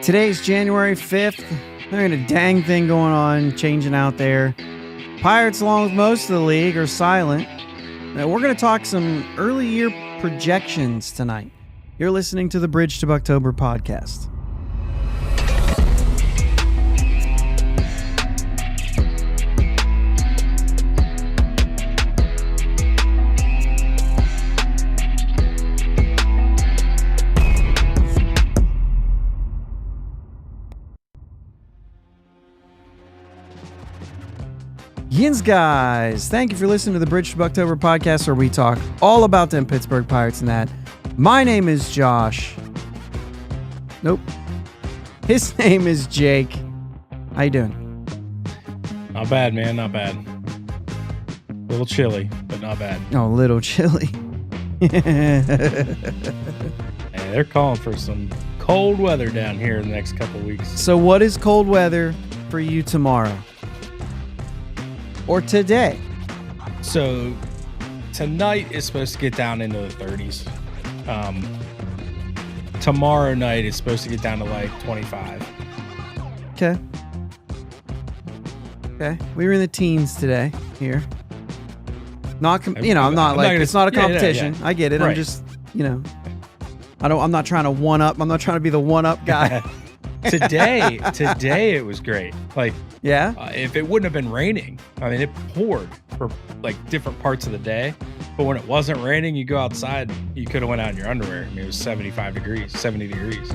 Today's January 5th. There ain't a dang thing going on, changing out there. Pirates, along with most of the league, are silent. Now, we're going to talk some early year projections tonight. You're listening to the Bridge to Buctober podcast. Yins guys, thank you for listening to the Bridge to Buctober podcast, where we talk all about them Pittsburgh Pirates and that. My name is Josh. Nope. His name is Jake. How you doing? Not bad, man. Not bad. A little chilly, but not bad. Oh, a little chilly. Hey, they're calling for some cold weather down here in the next couple weeks. So what is cold weather for you tomorrow? Or today? So tonight is supposed to get down into the 30s. Tomorrow night is supposed to get down to like 25. Okay. We were in the teens today here. Not, I'm not like, it's not a competition. Yeah. I get it. Right. I'm just, I'm not trying to one up. I'm not trying to be the one up guy. Today it was great. Like, yeah. If it wouldn't have been raining, I mean, it poured for like different parts of the day. But when it wasn't raining, you go outside, you could have went out in your underwear. I mean, it was 70 degrees.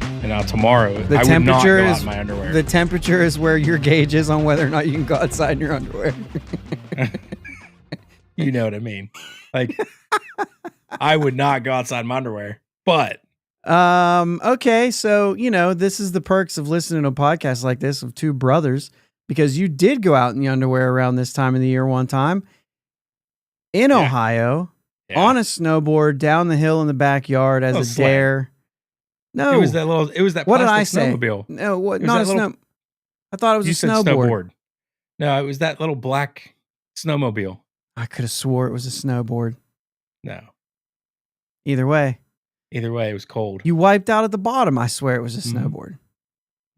And now tomorrow, I would not go out in my underwear. The temperature is where your gauge is on whether or not you can go outside in your underwear. You know what I mean? Like, I would not go outside in my underwear, but. Okay. So, this is the perks of listening to a podcast like this of two brothers, because you did go out in the underwear around this time of the year one time in Ohio on a snowboard down the hill in the backyard as a dare. No, it was that what did I say? snowmobile. No, what? Not a snow. I thought it was a snowboard. No, it was that little black snowmobile. I could have swore it was a snowboard. No. Either way, it was cold. You wiped out at the bottom. I swear it was a snowboard.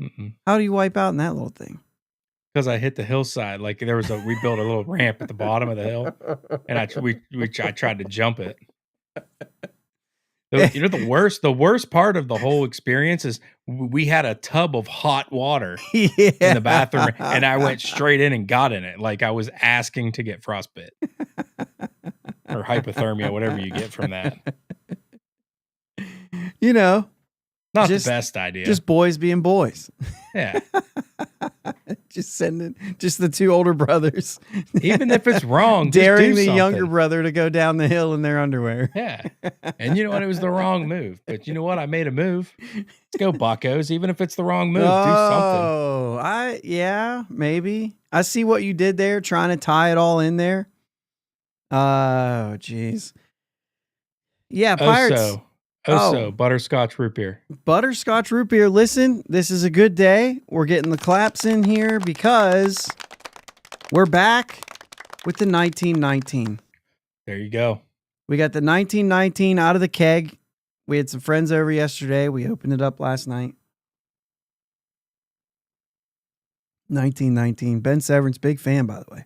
Mm-mm. How do you wipe out in that little thing? Because I hit the hillside. Like we built a little ramp at the bottom of the hill, and I tried to jump it. The worst part of the whole experience is we had a tub of hot water in the bathroom, and I went straight in and got in it. Like I was asking to get frostbite or hypothermia, whatever you get from that. Not the best idea. Just boys being boys. Yeah. Just the two older brothers. Even if it's wrong, daring just do the something. younger brother to go down the hill in their underwear. Yeah. And you know what? It was the wrong move. But you know what? I made a move. Let's go, Buccos. Even if it's the wrong move, do something. Oh, maybe. I see what you did there, trying to tie it all in there. Oh, jeez. Yeah, Pirates. So butterscotch root beer. Butterscotch root beer. Listen, this is a good day. We're getting the claps in here because we're back with the 1919. There you go. We got the 1919 out of the keg. We had some friends over yesterday. We opened it up last night. 1919. Ben Severin's big fan, by the way.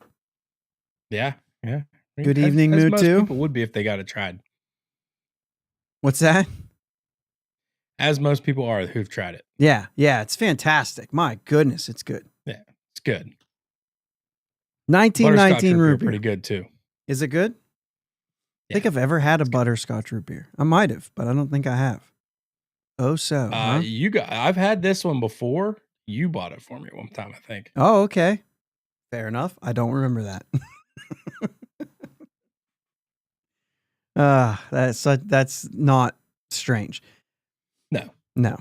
Yeah. Good evening, mood most too. People would be if they got it tried. What's that? As most people are who've tried it. Yeah, it's fantastic. My goodness, it's good. Yeah, it's good. 1919 root beer. Pretty good too. Is it good? Yeah. I think I've ever had a butterscotch root beer. I might have, but I don't think I have. Oh, so. Huh? I've had this one before. You bought it for me one time, I think. Oh, okay. Fair enough. I don't remember that. That's not strange. No.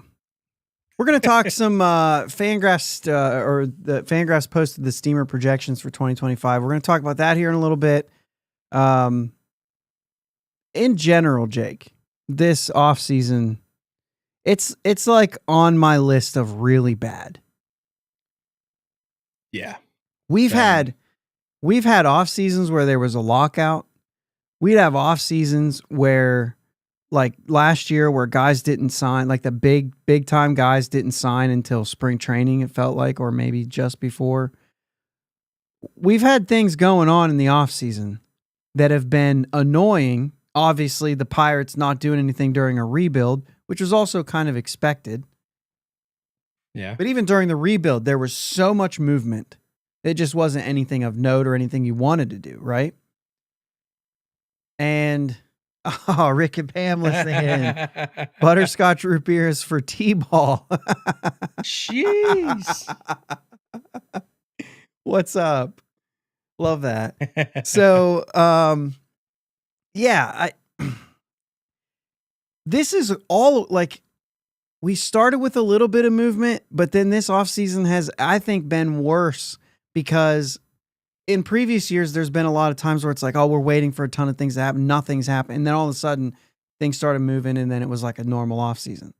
We're going to talk some Fangraphs, or the Fangraphs posted the steamer projections for 2025. We're going to talk about that here in a little bit. In general, Jake, this offseason, it's like on my list of really bad. Yeah. We've had off seasons where there was a lockout. We'd have off seasons where like last year where guys didn't sign, like the big time guys didn't sign until spring training, it felt like, or maybe just before. We've had things going on in the offseason that have been annoying. Obviously, the Pirates not doing anything during a rebuild, which was also kind of expected. Yeah. But even during the rebuild, there was so much movement. It just wasn't anything of note or anything you wanted to do, right? And, Rick and Pam listening. Butterscotch root beers for T-ball. Jeez. What's up? Love that. So, yeah, this is all like, we started with a little bit of movement, but then this offseason has, I think, been worse because in previous years, there's been a lot of times where it's like, oh, we're waiting for a ton of things to happen. Nothing's happened. And then all of a sudden things started moving and then it was like a normal offseason.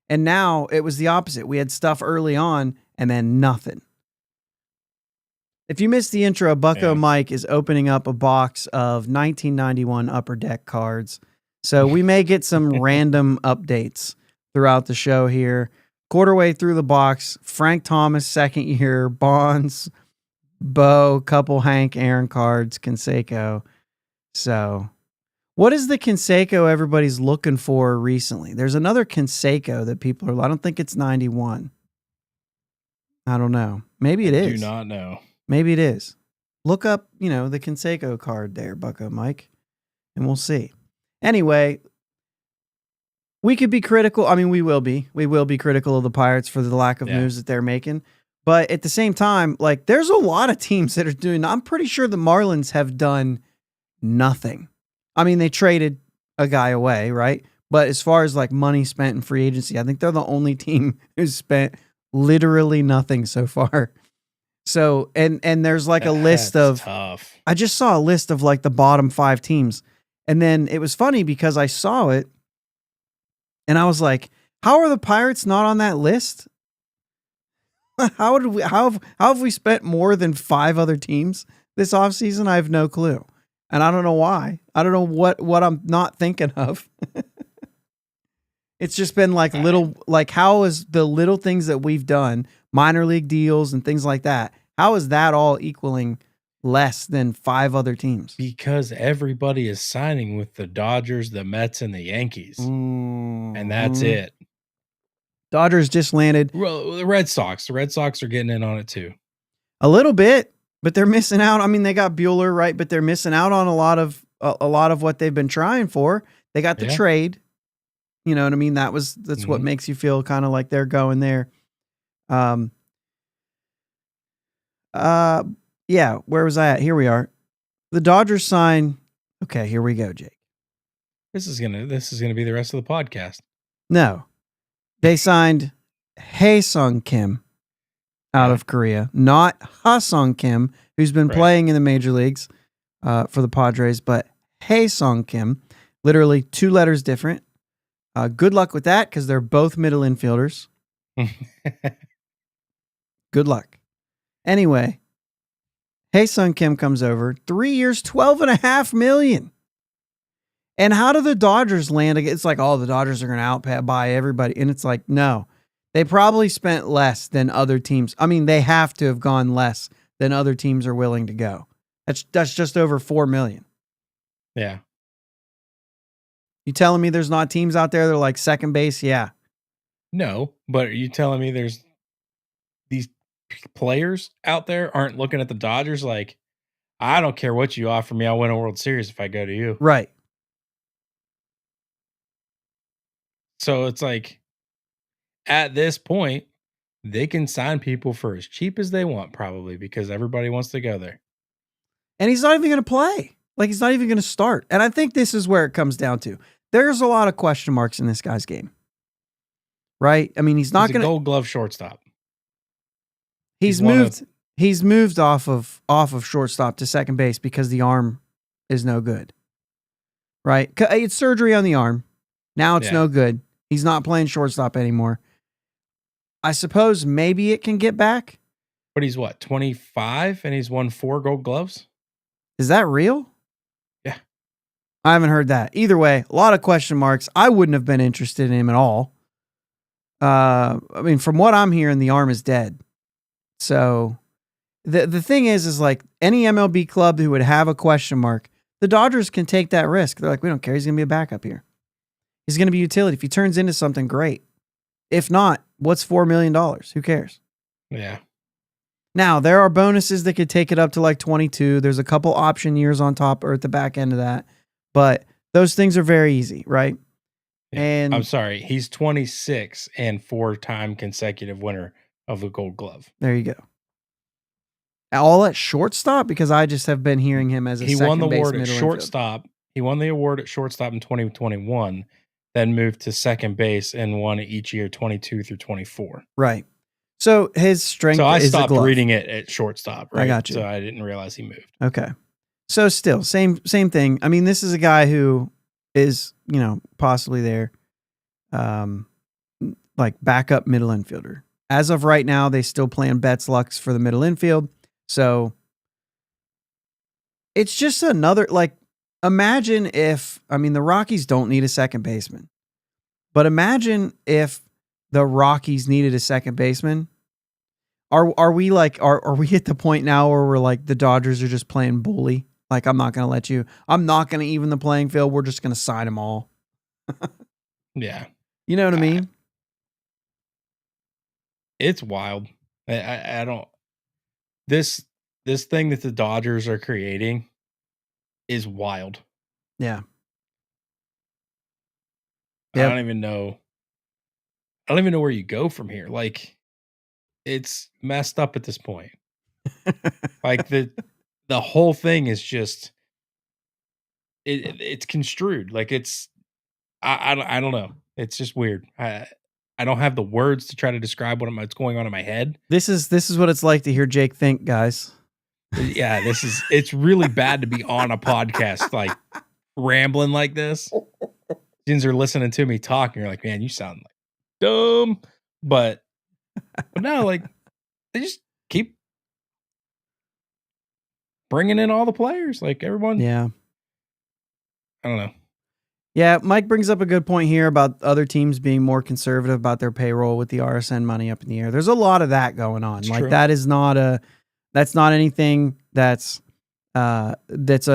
And now it was the opposite. We had stuff early on and then nothing. If you missed the intro, Bucko Mike is opening up a box of 1991 Upper Deck cards. So we may get some random updates throughout the show here. Quarter way through the box, Frank Thomas, second year, Bonds, Bo, couple Hank Aaron cards, Canseco. So what is the Canseco everybody's looking for recently? There's another Canseco that people are, I don't think it's 91. I don't know. Maybe it is. Do not know. Maybe it is. Look up, the Canseco card there, Bucko Mike, and we'll see. Anyway, we could be critical. I mean, we will be. We will be critical of the Pirates for the lack of moves that they're making. But at the same time, like, there's a lot of teams that are doing, I'm pretty sure the Marlins have done nothing. I mean, they traded a guy away, right? But as far as like money spent in free agency, I think they're the only team who's spent literally nothing so far. So, and there's like a list of, tough. I just saw a list of like the bottom 5 teams. And then it was funny because I saw it and I was like, how are the Pirates not on that list? How have we spent more than 5 other teams this offseason? I have no clue. And I don't know why. I don't know what I'm not thinking of. It's just been like how is the little things that we've done, minor league deals and things like that, how is that all equaling less than 5 other teams? Because everybody is signing with the Dodgers, the Mets, and the Yankees. And that's it. Dodgers just landed. Well, the Red Sox. The Red Sox are getting in on it too. A little bit, but they're missing out. I mean, they got Bueller, right? But they're missing out on a lot of what they've been trying for. They got the trade. You know what I mean? That's what makes you feel kind of like they're going there. Yeah, where was I at? Here we are. The Dodgers sign. Okay, here we go, Jake. This is gonna be the rest of the podcast. No. They signed Hae-Sung Kim out of Korea, not Ha-Sung Kim, who's been playing in the major leagues for the Padres, but Hae-Sung Kim, literally 2 letters different. Good luck with that because they're both middle infielders. Good luck. Anyway, Hae-Sung Kim comes over, 3 years, $12.5 million. And how do the Dodgers land? It's like, oh, the Dodgers are going to outbuy everybody. And it's like, no, they probably spent less than other teams. I mean, they have to have gone less than other teams are willing to go. That's just over $4 million. Yeah. You telling me there's not teams out there that are like second base? Yeah. No, but are you telling me there's these players out there aren't looking at the Dodgers like, I don't care what you offer me. I'll win a World Series if I go to you. Right. So it's like, at this point, they can sign people for as cheap as they want, probably, because everybody wants to go there. And he's not even going to play. Like, he's not even going to start. And I think this is where it comes down to. There's a lot of question marks in this guy's game. Right? I mean, he's not going to Gold Glove shortstop. He's moved off of shortstop to second base because the arm is no good. Right? It's surgery on the arm. Now it's no good. He's not playing shortstop anymore. I suppose maybe it can get back. But he's what, 25 and he's won 4 Gold Gloves? Is that real? Yeah. I haven't heard that. Either way, a lot of question marks. I wouldn't have been interested in him at all. I mean, from what I'm hearing, the arm is dead. So the thing is like any MLB club who would have a question mark, the Dodgers can take that risk. They're like, we don't care. He's going to be a backup here. He's going to be utility. If he turns into something, great. If not, what's $4 million? Who cares? Yeah. Now, there are bonuses that could take it up to like 22. There's a couple option years on top or at the back end of that. But those things are very easy, right? Yeah. And I'm sorry. He's 26 and 4-time consecutive winner of the Gold Glove. There you go. All at shortstop, because I just have been hearing him as a second base. He won the award at middle shortstop. infield. He won the award at shortstop in 2021, then moved to second base and won each year 22 through 24. Right. So his strength. So I is stopped the glove. reading it at shortstop. Right? I got you. So I didn't realize he moved. Okay. So still same thing. I mean, this is a guy who is, possibly there, like backup middle infielder. As of right now, they still plan Betts Lux for the middle infield. So it's just another, like, imagine if, the Rockies don't need a second baseman, but imagine if the Rockies needed a second baseman. Are we at the point now where we're like, the Dodgers are just playing bully? Like, I'm not going to even the playing field. We're just going to sign them all. Yeah. You know what I mean? It's wild. I don't, this thing that the Dodgers are creating is wild. Yeah. I don't even know where you go from here. Like, it's messed up at this point. Like the whole thing is just it's construed. Like it's I don't know. It's just weird. I don't have the words to try to describe what's going on in my head. This is what it's like to hear Jake think, guys. Yeah, it's really bad to be on a podcast like rambling like this. Students are listening to me talk and you're like, man, you sound like dumb. But no, like they just keep bringing in all the players, like everyone. Yeah. I don't know. Yeah, Mike brings up a good point here about other teams being more conservative about their payroll with the RSN money up in the air. There's a lot of that going on. It's like true. that's not anything that's an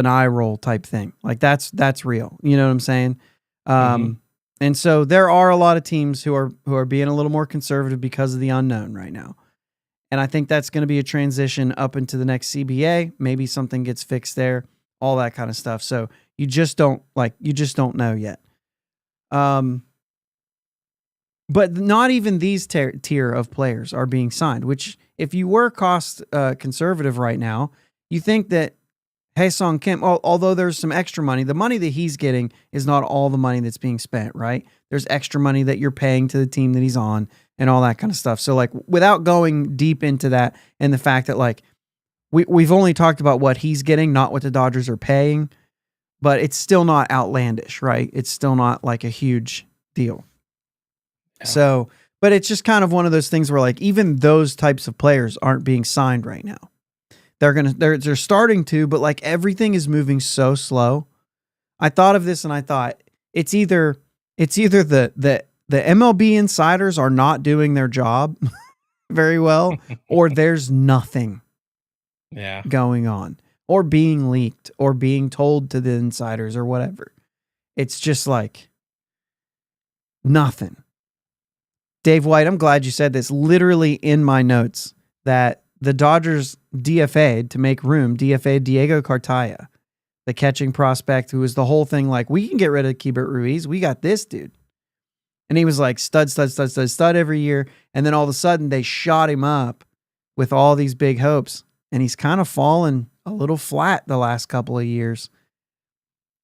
eye roll type thing. Like that's real. You know what I'm saying? And so there are a lot of teams who are being a little more conservative because of the unknown right now. And I think that's going to be a transition up into the next CBA. Maybe something gets fixed there, all that kind of stuff. So you just don't know yet. But not even these tier of players are being signed, which if you were cost conservative right now, you think that Hae-Sung Kim, although there's some extra money, the money that he's getting is not all the money that's being spent, right? There's extra money that you're paying to the team that he's on and all that kind of stuff. So like without going deep into that and the fact that like we've only talked about what he's getting, not what the Dodgers are paying, but it's still not outlandish, right? It's still not like a huge deal. Yeah. So, but it's just kind of one of those things where like even those types of players aren't being signed right now. They're starting to, but like everything is moving so slow. I thought of this and I thought it's either the MLB insiders are not doing their job very well, or there's nothing going on, or being leaked, or being told to the insiders, or whatever. It's just like nothing. Dave White, I'm glad you said this. Literally in my notes that the Dodgers DFA'd to make room, DFA'd Diego Cartaya, the catching prospect who was the whole thing like, we can get rid of Keibert Ruiz. We got this dude. And he was like stud every year. And then all of a sudden they shot him up with all these big hopes. And he's kind of fallen a little flat the last couple of years.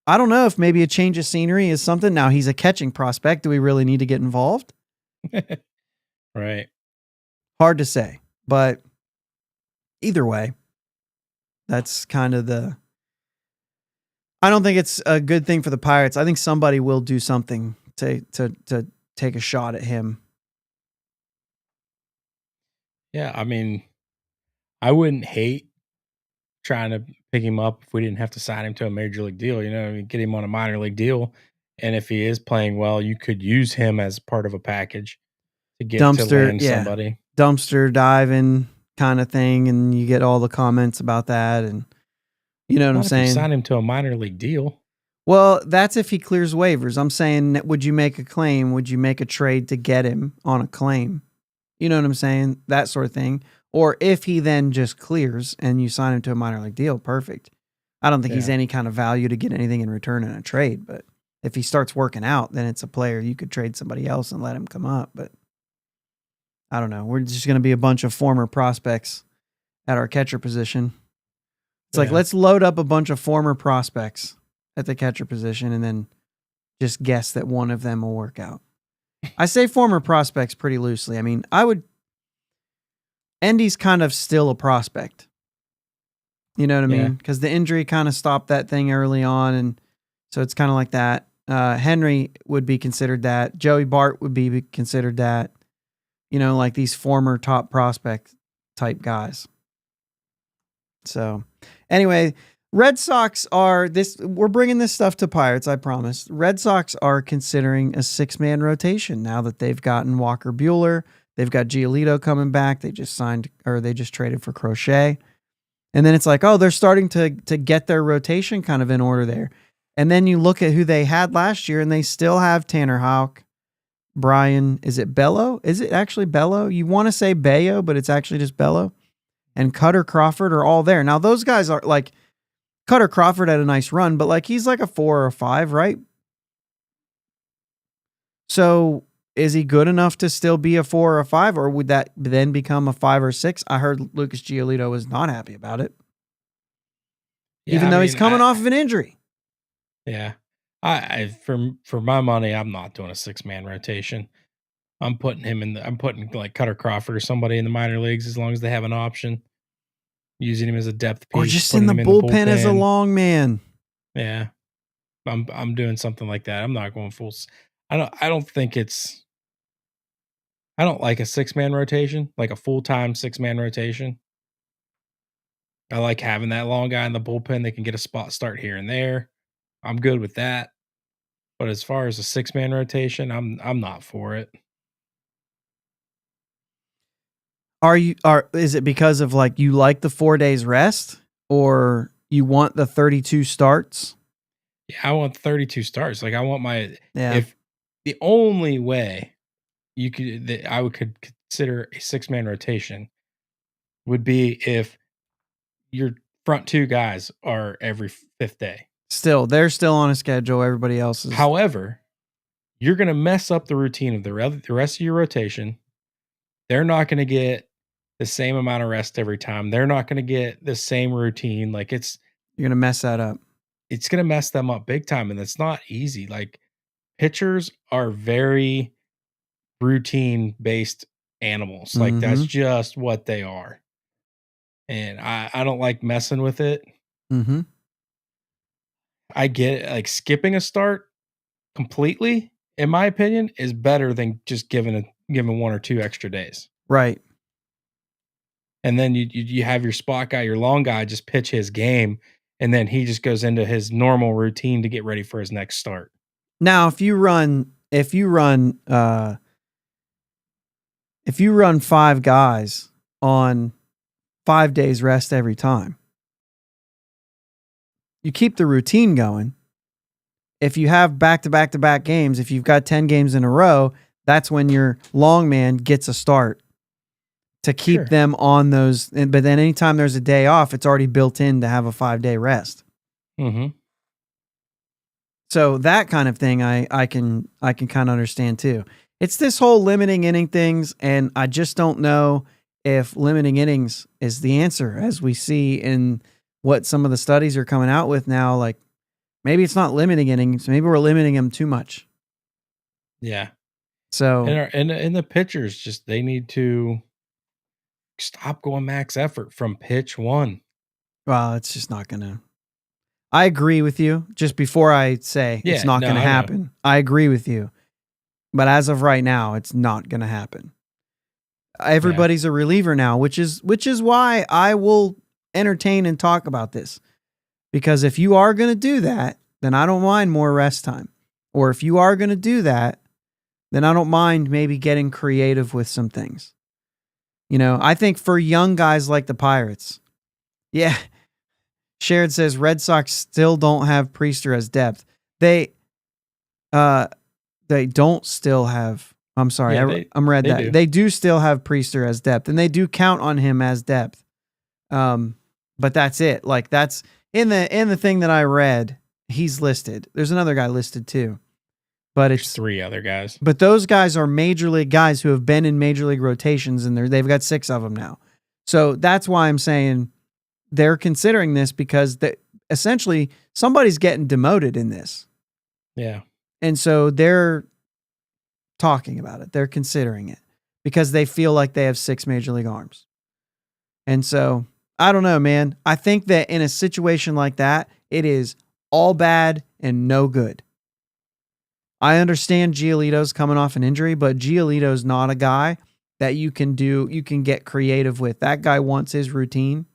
I don't know if maybe a change of scenery is something. Now he's a catching prospect. Do we really need to get involved? Right. Hard to say, but either way, that's kind of I don't think it's a good thing for the Pirates. I think somebody will do something to take a shot at him. Yeah, I mean, I wouldn't hate trying to pick him up if we didn't have to sign him to a major league deal. Get him on a minor league deal, and if he is playing well, you could use him as part of a package to get to land somebody. Dumpster diving kind of thing, and you get all the comments about that, and you know what I'm saying? Sign him to a minor league deal. Well, that's if he clears waivers. I'm saying, would you make a claim? Would you make a trade to get him on a claim? You know what I'm saying? That sort of thing. Or if he then just clears and you sign him to a minor league deal, perfect. I don't think he's any kind of value to get anything in return in a trade, but if he starts working out, then it's a player you could trade somebody else and let him come up. But I don't know. We're just going to be a bunch of former prospects at our catcher position. It's like, let's load up a bunch of former prospects at the catcher position and then just guess that one of them will work out. I say former prospects pretty loosely. I mean, Endy's kind of still a prospect. You know what I mean? Because the injury kind of stopped that thing early on, and so it's kind of like that. Henry would be considered that. Joey Bart would be considered that. Like these former top prospect type guys. So anyway, Red Sox we're bringing this stuff to Pirates, I promise. Red Sox are considering a 6-man rotation now that they've gotten Walker Buehler. They've got Giolito coming back. They just traded for Crochet. And then it's like, oh, they're starting to get their rotation kind of in order there. And then you look at who they had last year, and they still have Tanner Houck, Brian, is it Bello? Is it actually Bello? You want to say Bayo, but it's actually just Bello. And Cutter Crawford are all there. Now, those guys are like, Cutter Crawford had a nice run, but like he's like a 4 or a 5, right? So is he good enough to still be a 4 or a 5, or would that then become a 5 or 6? I heard Lucas Giolito was not happy about it. Even though he's coming off of an injury. Yeah. For my money, I'm not doing a 6-man rotation. I'm putting like Cutter Crawford or somebody in the minor leagues as long as they have an option. Using him as a depth piece. Or just in the bullpen as a long man. Yeah. I'm doing something like that. I'm not going full. I don't like a 6-man rotation, like a full-time 6-man rotation. I like having that long guy in the bullpen that can get a spot start here and there. I'm good with that. But as far as a 6-man rotation, I'm not for it. Is it because of like you like the 4 days rest, or you want the 32 starts? Yeah, I want 32 starts. Like I want if the only way I could consider a 6-man rotation would be if your front 2 guys are every 5th day. They're still on a schedule. Everybody else is. However, you're going to mess up the routine of the rest of your rotation. They're not going to get the same amount of rest every time. They're not going to get the same routine. Like you're going to mess that up. It's going to mess them up big time. And that's not easy. Like pitchers are very routine based animals. Like that's just what they are. And I don't like messing with it. Mm-hmm. I get it. Like skipping a start completely, in my opinion, is better than just giving 1 or 2 extra days. Right. And then you have your spot guy, your long guy, just pitch his game, and then he just goes into his normal routine to get ready for his next start. Now, if you run 5 guys on 5 days rest every time, you keep the routine going. If you have back-to-back-to-back games, if you've got 10 games in a row, that's when your long man gets a start to keep them on those. But then anytime there's a day off, it's already built in to have a 5-day rest. Mm-hmm. So that kind of thing I can kind of understand too. It's this whole limiting inning things, and I just don't know if limiting innings is the answer, as we see in what some of the studies are coming out with now. Like maybe it's not limiting innings, maybe we're limiting them too much. Yeah. So and the pitchers just they need to stop going max effort from pitch 1. Well, it's just not gonna. I agree with you. Just before I say it's not going to happen, I agree with you. But as of right now, it's not going to happen. Everybody's a reliever now, which is why I will entertain and talk about this. Because if you are going to do that, then I don't mind more rest time. Or if you are going to do that, then I don't mind maybe getting creative with some things. I think for young guys like the Pirates, yeah. Sharon says Red Sox still don't have Priester as depth. They don't still have. I'm sorry, Yeah, I'm read that. do. They do still have Priester as depth, and they do count on him as depth. But that's it. Like that's in the thing that I read. He's listed. There's another guy listed too, but There's it's 3 other guys. But those guys are major league guys who have been in major league rotations, and they've got 6 of them now. So that's why I'm saying they're considering this, because essentially somebody's getting demoted in this. Yeah. And so they're talking about it. They're considering it because they feel like they have 6 major league arms. And so I don't know, man. I think that in a situation like that, it is all bad and no good. I understand Giolito's coming off an injury, but Giolito's not a guy that you can get creative with. That guy wants his routine.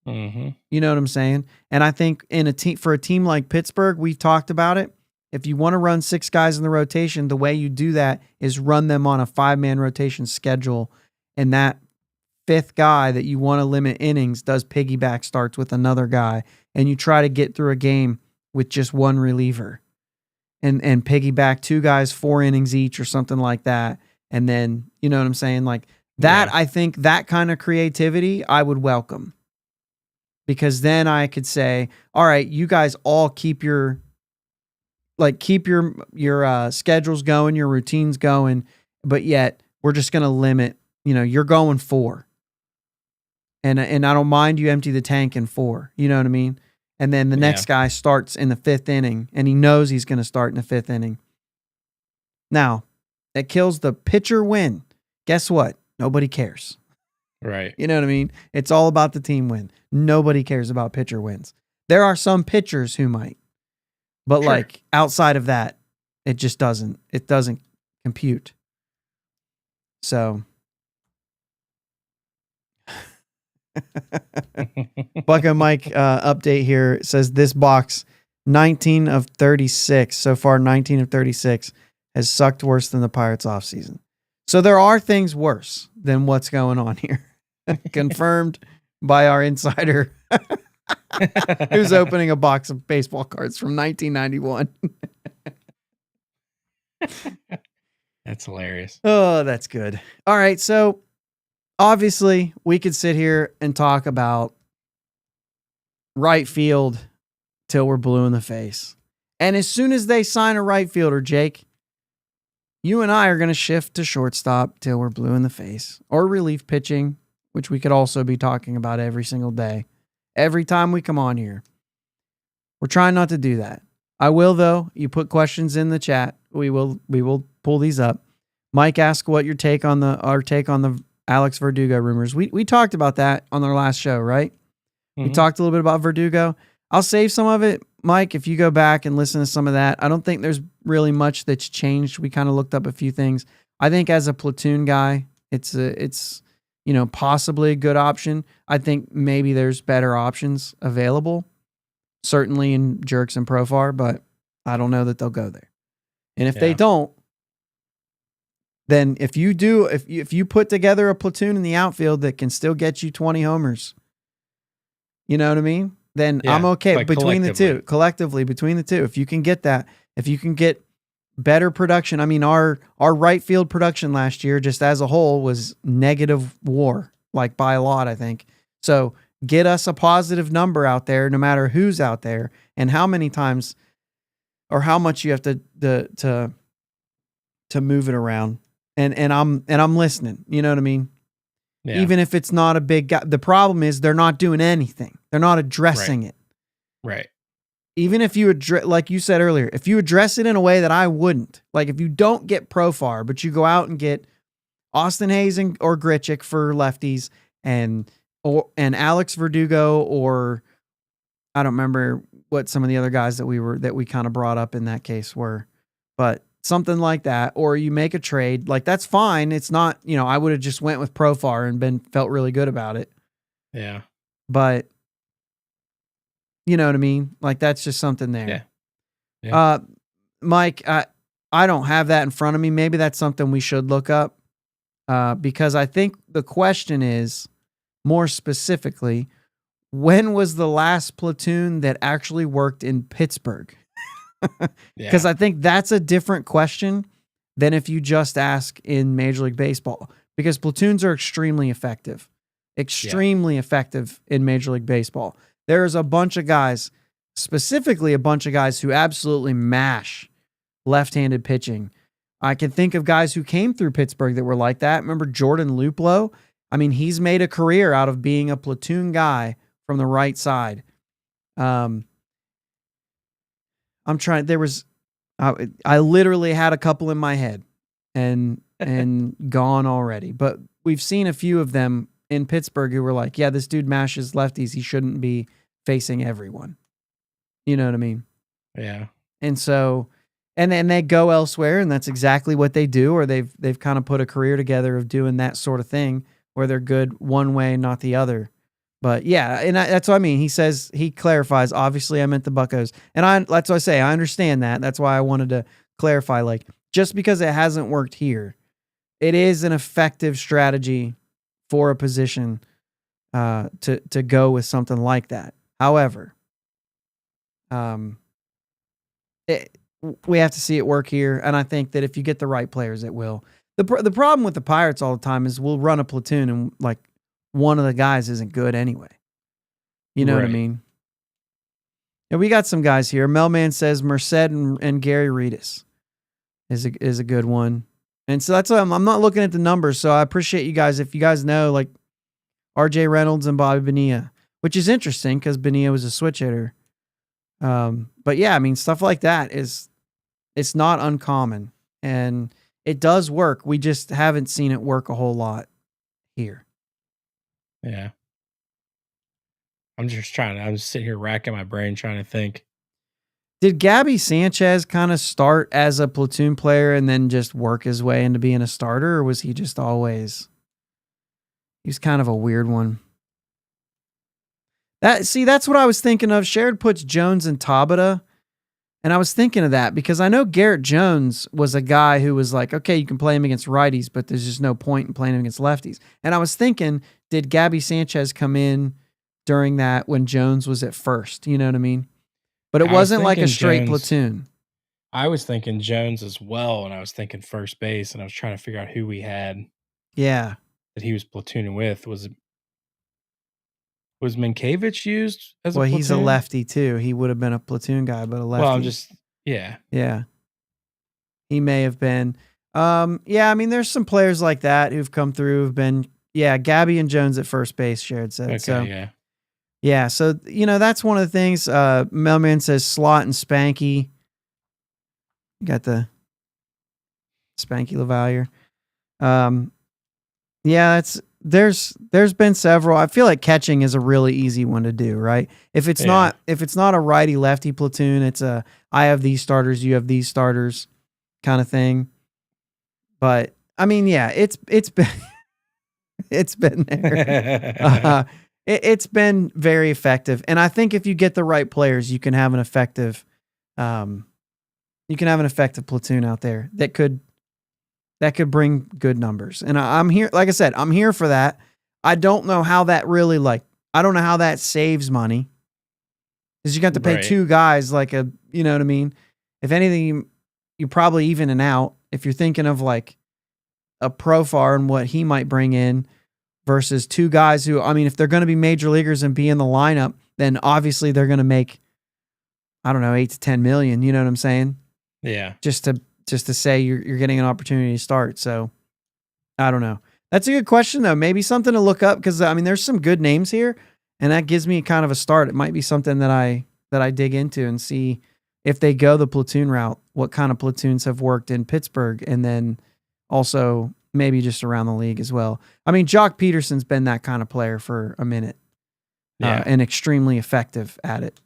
Mm-hmm. You know what I'm saying? And I think for a team like Pittsburgh, we've talked about it. If you want to run 6 guys in the rotation, the way you do that is run them on a 5-man rotation schedule. And that 5th guy that you want to limit innings does piggyback starts with another guy. And you try to get through a game with just one reliever and piggyback 2 guys, 4 innings each or something like that. And then, you know what I'm saying? Like that, yeah. I think that kind of creativity I would welcome. Because then I could say, all right, you guys all keep your schedules going, your routines going, but yet we're just going to limit, you're going 4. And I don't mind you empty the tank in 4, you know what I mean? And then the next guy starts in the 5th inning, and he knows he's going to start in the 5th inning. Now, it kills the pitcher win. Guess what? Nobody cares. Right. You know what I mean? It's all about the team win. Nobody cares about pitcher wins. There are some pitchers who might, but sure. Like outside of that, it just doesn't compute. So Bucko Mike update here. It says this box 19 of 36 so far. 19 of 36 has sucked worse than the Pirates offseason. So there are things worse than what's going on here. Confirmed by our insider who's opening a box of baseball cards from 1991. That's hilarious. Oh, that's good. All right. So obviously we could sit here and talk about right field till we're blue in the face. And as soon as they sign a right fielder, Jake, you and I are going to shift to shortstop till we're blue in the face, or relief pitching, which we could also be talking about every single day. Every time we come on here. We're trying not to do that. I will, though. You put questions in the chat. We will pull these up. Mike asked what our take on the Alex Verdugo rumors. We talked about that on our last show, right? Mm-hmm. We talked a little bit about Verdugo. I'll save some of it, Mike, if you go back and listen to some of that. I don't think there's really much that's changed. We kind of looked up a few things. I think as a platoon guy, it's possibly a good option. I think maybe there's better options available, certainly in Jerks and Profar, but I don't know that they'll go there. And if they don't, then if you put together a platoon in the outfield that can still get you 20 homers, you know what I mean? Then I'm okay between the two, collectively between the two. If you can get that, if you can get better production. I mean, our right field production last year, just as a whole, was negative WAR, like by a lot, I think. So get us a positive number out there, no matter who's out there and how many times or how much you have to move it around. And I'm listening. You know what I mean? Yeah. Even if it's not a big guy. The problem is they're not doing anything. They're not addressing it. Right. Even if you address, like you said earlier, if you address it in a way that I wouldn't, like if you don't get Profar, but you go out and get Austin Hayes or Grichuk for lefties and Alex Verdugo, or I don't remember what some of the other guys that we kind of brought up in that case were, but something like that, or you make a trade, like that's fine. It's not, I would have just went with Profar and felt really good about it. Yeah. But You know what I mean? Like that's just something there. Yeah. Mike, I don't have that in front of me. Maybe that's something we should look up. Because I think the question is, more specifically, when was the last platoon that actually worked in Pittsburgh? Because I think that's a different question than if you just ask in Major League Baseball. Because platoons are extremely effective. Extremely effective in Major League Baseball. There's a bunch of guys, specifically a bunch of guys who absolutely mash left-handed pitching. I can think of guys who came through Pittsburgh that were like that. Remember Jordan Luplow? I mean, he's made a career out of being a platoon guy from the right side. I'm trying. There was, I literally had a couple in my head, and gone already. But we've seen a few of them in Pittsburgh who were like, yeah, this dude mashes lefties. He shouldn't be facing everyone. You know what I mean? Yeah. And so. And then they go elsewhere, and that's exactly what they do, or they've kind of put a career together of doing that sort of thing where they're good one way, not the other. But yeah, and that's what I mean. He clarifies, obviously I meant the Buccos. And that's what I say, I understand that. That's why I wanted to clarify, like, just because it hasn't worked here, it is an effective strategy for a position to go with something like that. However, we have to see it work here, and I think that if you get the right players, it will. The problem with the Pirates all the time is we'll run a platoon and like one of the guys isn't good anyway. You know what I mean? And we got some guys here. Melman says Merced and Gary Redus is a good one. And so that's I'm not looking at the numbers, so I appreciate you guys. If you guys know, like RJ Reynolds and Bobby Bonilla, which is interesting because Bonilla was a switch hitter. But yeah, I mean, stuff like that it's not uncommon, and it does work. We just haven't seen it work a whole lot here. Yeah. I'm just sitting here racking my brain trying to think. Did Gabby Sanchez kind of start as a platoon player and then just work his way into being a starter, or was he just always? He's kind of a weird one. That's what I was thinking of. Sherrod puts Jones and Tabata, and I was thinking of that because I know Garrett Jones was a guy who was like, okay, you can play him against righties, but there's just no point in playing him against lefties. And I was thinking, did Gabby Sanchez come in during that when Jones was at first? You know what I mean? But it wasn't like a straight platoon. I was thinking Jones as well, and I was thinking first base, and I was trying to figure out who we had. Yeah. That he was platooning with. Was Minkiewicz used as a platoon? Well, he's a lefty too. He would have been a platoon guy, but a lefty. Well, I'm just, yeah. Yeah. He may have been. Yeah, I mean, there's some players like that who've come through, who've been, Gabby and Jones at first base, Sherrod said. Okay, so, yeah. Yeah, so, that's one of the things. Melman says Slot and Spanky. You got the Spanky LaValliere. Yeah, there's been several. I feel like catching is a really easy one to do, right? If it's not a righty lefty platoon, it's a I have these starters, you have these starters kind of thing. But I mean, yeah, it's been it's been there. It's been very effective, and I think if you get the right players, you can have an effective platoon out there that could bring good numbers. And I'm here, like I said, I'm here for that. I don't know how that really I don't know how that saves money, because you got to pay two guys you know what I mean? If anything, you probably even an out if you're thinking of like a Profar and what he might bring in versus two guys who, I mean, if they're going to be major leaguers and be in the lineup, then obviously they're going to make, I don't know, 8 to 10 million. You know what I'm saying? Yeah. Just to say you're getting an opportunity to start. So I don't know. That's a good question though. Maybe something to look up, because I mean, there's some good names here, and that gives me kind of a start. It might be something that I dig into and see if they go the platoon route, what kind of platoons have worked in Pittsburgh, and then also maybe just around the league as well. I mean, Jock Peterson's been that kind of player for a minute, and extremely effective at it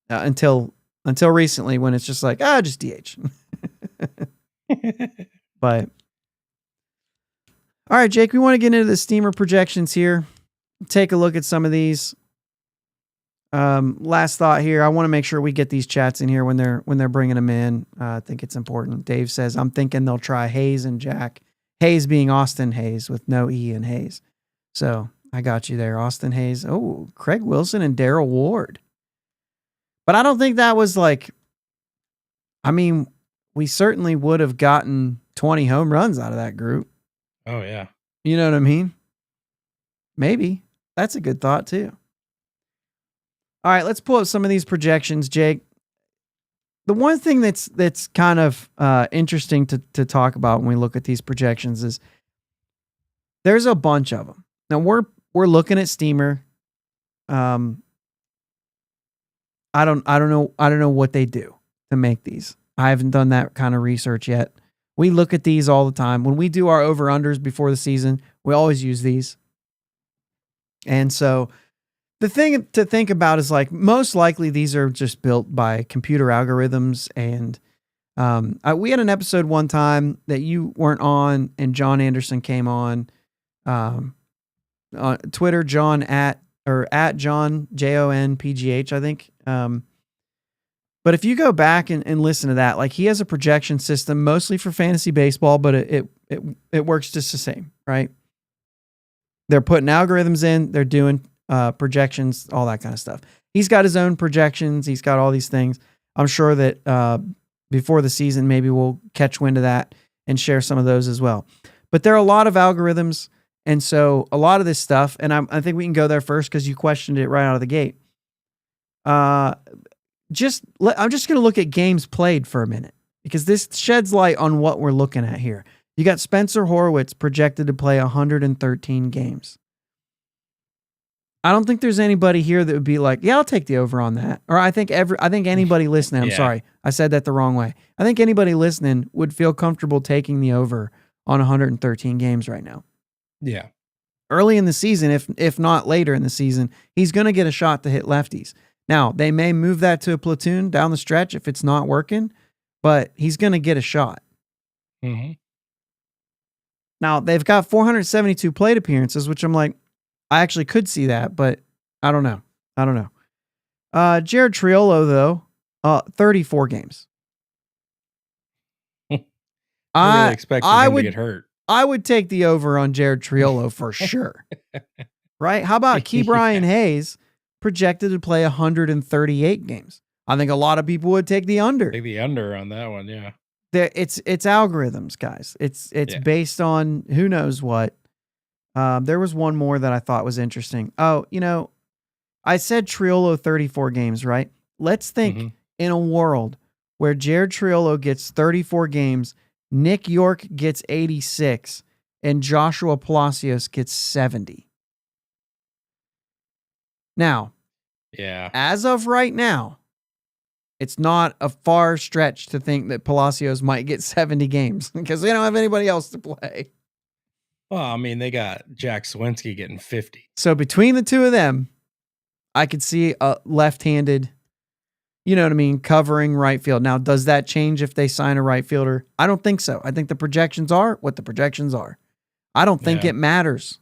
until recently, when it's just like, just DH. But all right, Jake, we want to get into the steamer projections here. Take a look at some of these. Last thought here. I want to make sure we get these chats in here when they're bringing them in. I think it's important. Dave says, I'm thinking they'll try Hayes and Jack. Hayes being Austin Hayes with no E in Hayes. So I got you there. Austin Hayes. Oh, Craig Wilson and Darrell Ward. But I don't think that was like, I mean, we certainly would have gotten 20 home runs out of that group. Oh, yeah. You know what I mean? Maybe. That's a good thought, too. All right, let's pull up some of these projections, Jake. The one thing that's kind of interesting to talk about when we look at these projections is there's a bunch of them. Now we're looking at Steamer. I don't know what they do to make these. I haven't done that kind of research yet. We look at these all the time. When we do our over-unders before the season, we always use these. And so the thing to think about is like most likely these are just built by computer algorithms. And we had an episode one time that you weren't on, and John Anderson came on Twitter, John at John JONPGH, I think. But if you go back and listen to that, like he has a projection system mostly for fantasy baseball, but it works just the same, right? They're putting algorithms in, they're doing projections, all that kind of stuff. He's got his own projections. He's got all these things. I'm sure that before the season, maybe we'll catch wind of that and share some of those as well. But there are a lot of algorithms. And so a lot of this stuff, and I think we can go there first because you questioned it right out of the gate. I'm just going to look at games played for a minute because this sheds light on what we're looking at here. You got Spencer Horwitz projected to play 113 games. I don't think there's anybody here that would be like, yeah, I'll take the over on that. Or I think anybody listening, I'm sorry, I said that the wrong way. I think anybody listening would feel comfortable taking the over on 113 games right now. Yeah. Early in the season, if not later in the season, he's going to get a shot to hit lefties. Now, they may move that to a platoon down the stretch if it's not working, but he's going to get a shot. Mm-hmm. Now, they've got 472 plate appearances, which I'm like, I actually could see that, but I don't know. Jared Triolo, though, 34 games. I really expect him to get hurt. I would take the over on Jared Triolo for sure. Right? How about Ke'Bryan Hayes, projected to play 138 games? I think a lot of people would take the under. Take the under on that one, yeah. It's algorithms, guys. It's based on who knows what. There was one more that I thought was interesting. Oh, I said Triolo 34 games, right? Let's think in a world where Jared Triolo gets 34 games, Nick York gets 86, and Joshua Palacios gets 70. Now, as of right now, it's not a far stretch to think that Palacios might get 70 games because they don't have anybody else to play. Well, I mean, they got Jack Swinsky getting 50. So between the two of them, I could see a left-handed, you know what I mean, covering right field. Now, does that change if they sign a right fielder? I don't think so. I think the projections are what the projections are. I don't think it matters.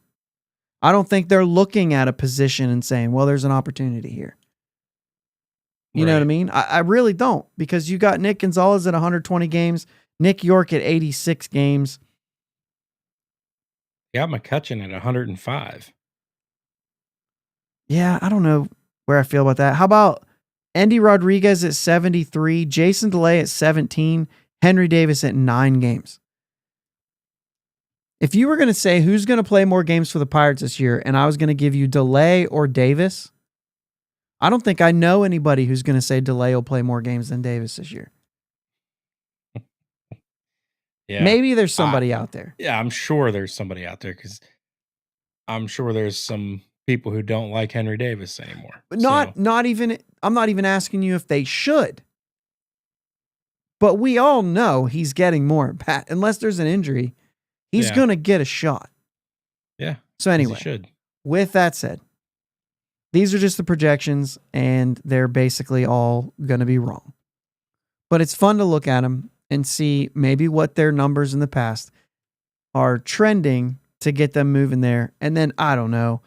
I don't think they're looking at a position and saying, well, there's an opportunity here. You know what I mean? I really don't, because you got Nick Gonzalez at 120 games, Nick York at 86 games. You got McCutchen at 105. Yeah, I don't know where I feel about that. How about Andy Rodriguez at 73, Jason DeLay at 17, Henry Davis at 9 games? If you were going to say who's going to play more games for the Pirates this year, and I was going to give you DeLay or Davis, I don't think I know anybody who's going to say DeLay will play more games than Davis this year. Yeah. Maybe there's somebody out there. Yeah, I'm sure there's somebody out there because I'm sure there's some people who don't like Henry Davis anymore. But not even, I'm not even asking you if they should. But we all know he's getting more at bat. Unless there's an injury, he's going to get a shot. Yeah. So anyway, with that said, these are just the projections, and they're basically all going to be wrong. But it's fun to look at them and see maybe what their numbers in the past are trending to get them moving there. And then, I don't know,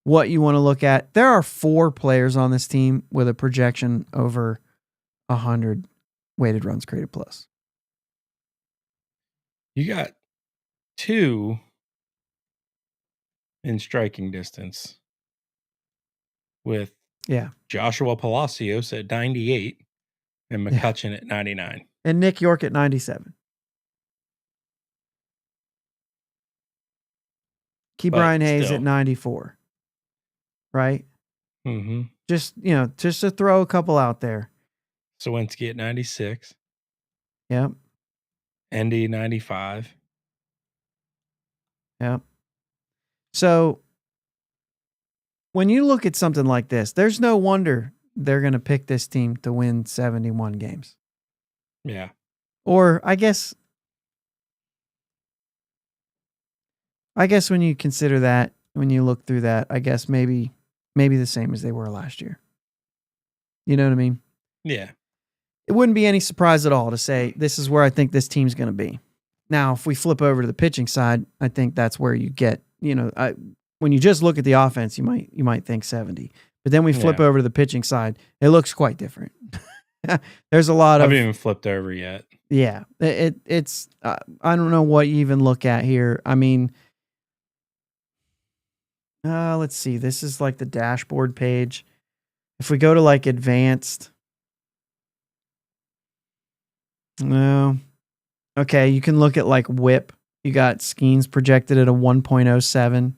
what you want to look at, there are 4 players on this team with a projection over 100 weighted runs created plus. You got 2 in striking distance with Joshua Palacios at 98 and McCutchen at 99. And Nick York at 97. Brian Hayes at 94. Right? Mm-hmm. Just to throw a couple out there. Sawinski at 96. Yep. Endy 95. Yep. So when you look at something like this, there's no wonder they're going to pick this team to win 71 games. Yeah. Or I guess when you consider that, when you look through that, I guess maybe the same as they were last year. You know what I mean? Yeah. It wouldn't be any surprise at all to say this is where I think this team's going to be. Now, if we flip over to the pitching side, I think that's where you get, when you just look at the offense, you might think 70. But then we flip over to the pitching side, it looks quite different. There's a lot of... I haven't even flipped over yet. Yeah. It's I don't know what you even look at here. I mean... let's see. This is like the dashboard page. If we go to like advanced. No. Okay. You can look at like whip. You got Skeens projected at a 1.07,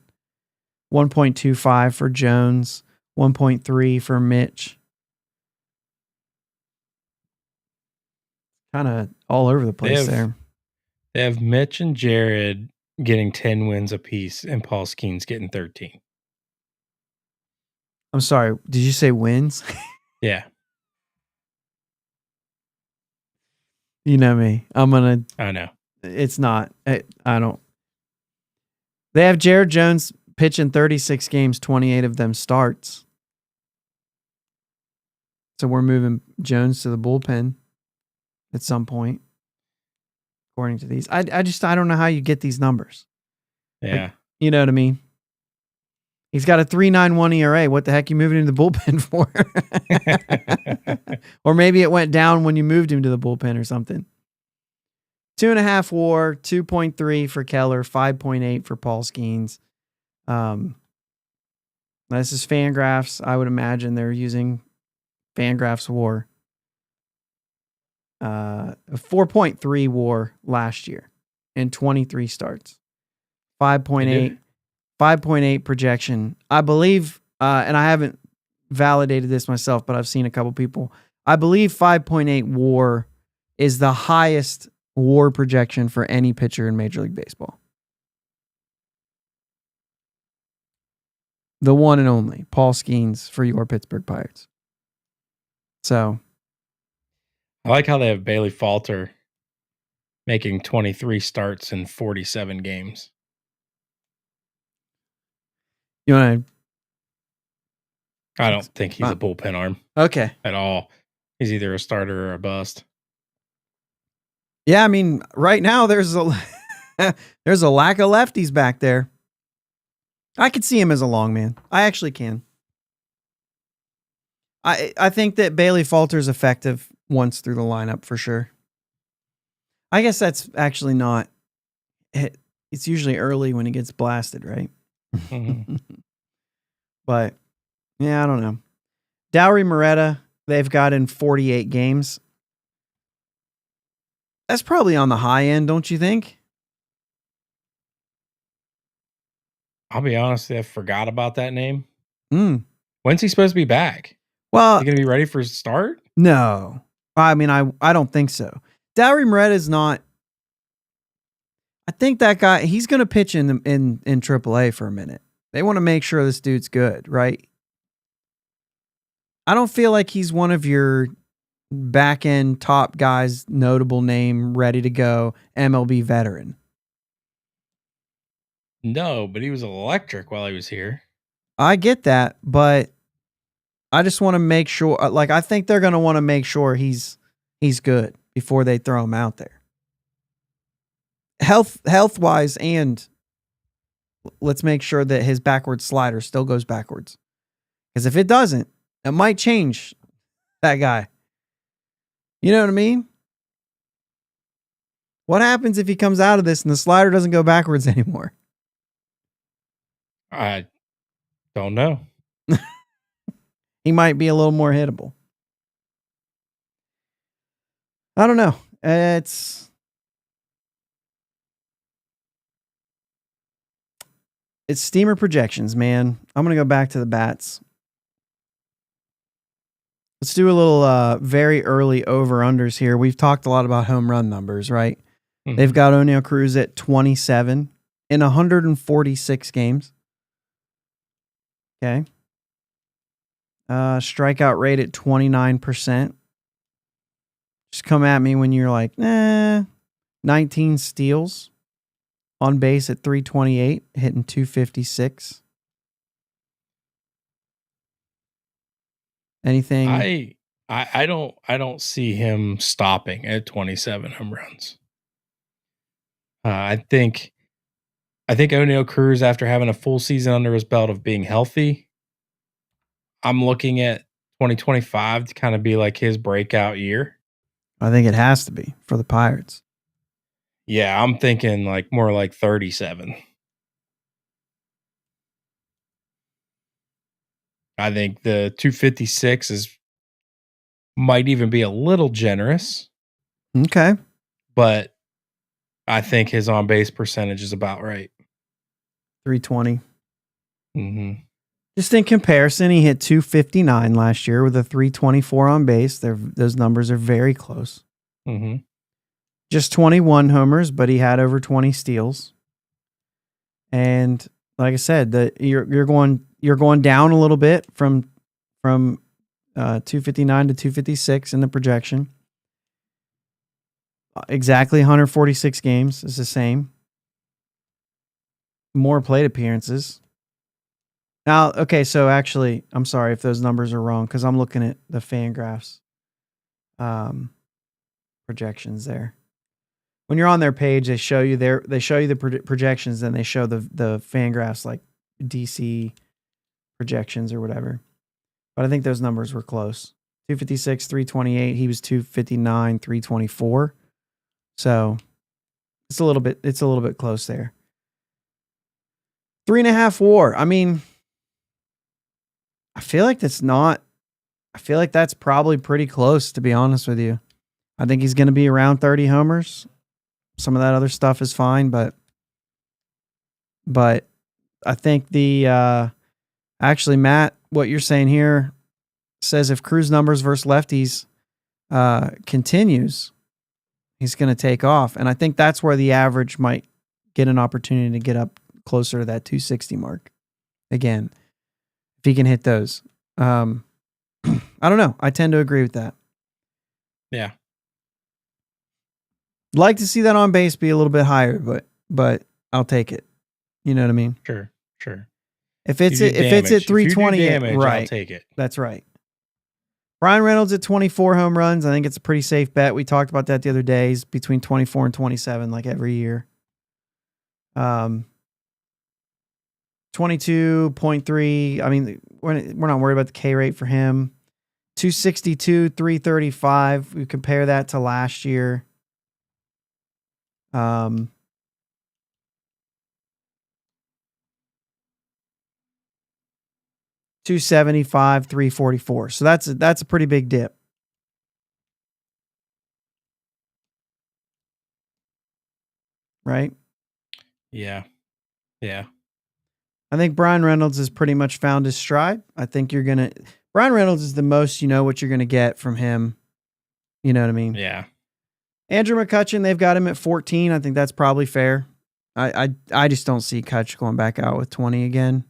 1.25 for Jones, 1.3 for Mitch. Kind of all over the place there. They have Mitch and Jared getting 10 wins apiece, and Paul Skeens getting 13. I'm sorry. Did you say wins? Yeah. You know me. I know. It's not. I don't. They have Jared Jones pitching 36 games, 28 of them starts. So we're moving Jones to the bullpen at some point, according to these. I don't know how you get these numbers. Yeah. Like, you know what I mean? He's got a 3.91 ERA. What the heck you moving into the bullpen for? Or maybe it went down when you moved him to the bullpen or something. 2.5 WAR, 2.3 for Keller, 5.8 for Paul Skeens. This is Fangraphs. I would imagine they're using Fangraphs WAR. 4.3 WAR last year in 23 starts. 5.8 projection. I believe, and I haven't validated this myself, but I've seen a couple people. I believe 5.8 WAR is the highest WAR projection for any pitcher in Major League Baseball. The one and only, Paul Skeens for your Pittsburgh Pirates. So, I like how they have Bailey Falter making 23 starts in 47 games. You want to? I don't think he's a bullpen arm. Okay. At all. He's either a starter or a bust. Yeah, I mean, right now there's a there's a lack of lefties back there. I could see him as a long man. I actually can. I think that Bailey Falter's effective once through the lineup for sure. I guess that's actually not. It's usually early when he gets blasted, right? Mm-hmm. But yeah, I don't know. Dowry Moretta, they've got in 48 games. That's probably on the high end, don't you think? I'll be honest, I forgot about that name. When's he supposed to be back? Well, is he going to be ready for his start? No. I mean, I don't think so. Dowry Moretta is not. I think that guy, he's going to pitch in AAA for a minute. They want to make sure this dude's good, right? I don't feel like he's one of your back end top guys, notable name, ready to go, MLB veteran. No, but he was electric while he was here. I get that, but I just want to make sure, like, I think they're going to want to make sure he's good before they throw him out there. Health wise and let's make sure that his backward slider still goes backwards. Because if it doesn't, it might change that guy. You know what I mean? What happens if he comes out of this and the slider doesn't go backwards anymore? I don't know. He might be a little more hittable. I don't know. It's steamer projections, man. I'm going to go back to the bats. Let's do a little very early over-unders here. We've talked a lot about home run numbers, right? Mm-hmm. They've got O'Neal Cruz at 27 in 146 games. Okay. Strikeout rate at 29%. Just come at me when you're like, 19 steals. On base at 328, hitting 256. Anything? I don't see him stopping at 27 home runs. I think O'Neal Cruz, after having a full season under his belt of being healthy, I'm looking at 2025 to kind of be like his breakout year. I think it has to be for the Pirates. Yeah, I'm thinking like more like 37. I think the 256 might even be a little generous. Okay. But I think his on-base percentage is about right. 320. Mm-hmm. Just in comparison, he hit 259 last year with a 324 on base. Those numbers are very close. Mm-hmm. Just 21 homers, but he had over 20 steals. And like I said, you're going down a little bit from 259 to 256 in the projection. Exactly 146 games is the same. More plate appearances. Now, okay, so actually, I'm sorry if those numbers are wrong because I'm looking at the Fangraphs projections there. When you're on their page, they show you the projections, and they show the Fangraphs like DC projections or whatever. But I think those numbers were close. 256, 328. He was 259, 324. So it's a little bit close there. 3.5 WAR. I mean, I feel like that's probably pretty close, to be honest with you. I think he's going to be around 30 homers. Some of that other stuff is fine, but I think actually, Matt, what you're saying here says if Cruz numbers versus lefties continues, he's going to take off. And I think that's where the average might get an opportunity to get up closer to that 260 mark again, if he can hit those. I don't know. I tend to agree with that. Yeah. Like to see that on base be a little bit higher, but I'll take it. You know what I mean? Sure. If it's at 320, right? I'll take it. That's right. Brian Reynolds at 24 home runs. I think it's a pretty safe bet. We talked about that the other day. He's between 24 and 27, like every year. 22.3. I mean, we're not worried about the K rate for him. 262, 335. We compare that to last year. 275, 344. So that's a pretty big dip. Right? Yeah. I think Brian Reynolds has pretty much found his stride. I think Brian Reynolds is the most you know what you're going to get from him. You know what I mean? Yeah. Andrew McCutchen, they've got him at 14. I think that's probably fair. I just don't see Kutch going back out with 20 again.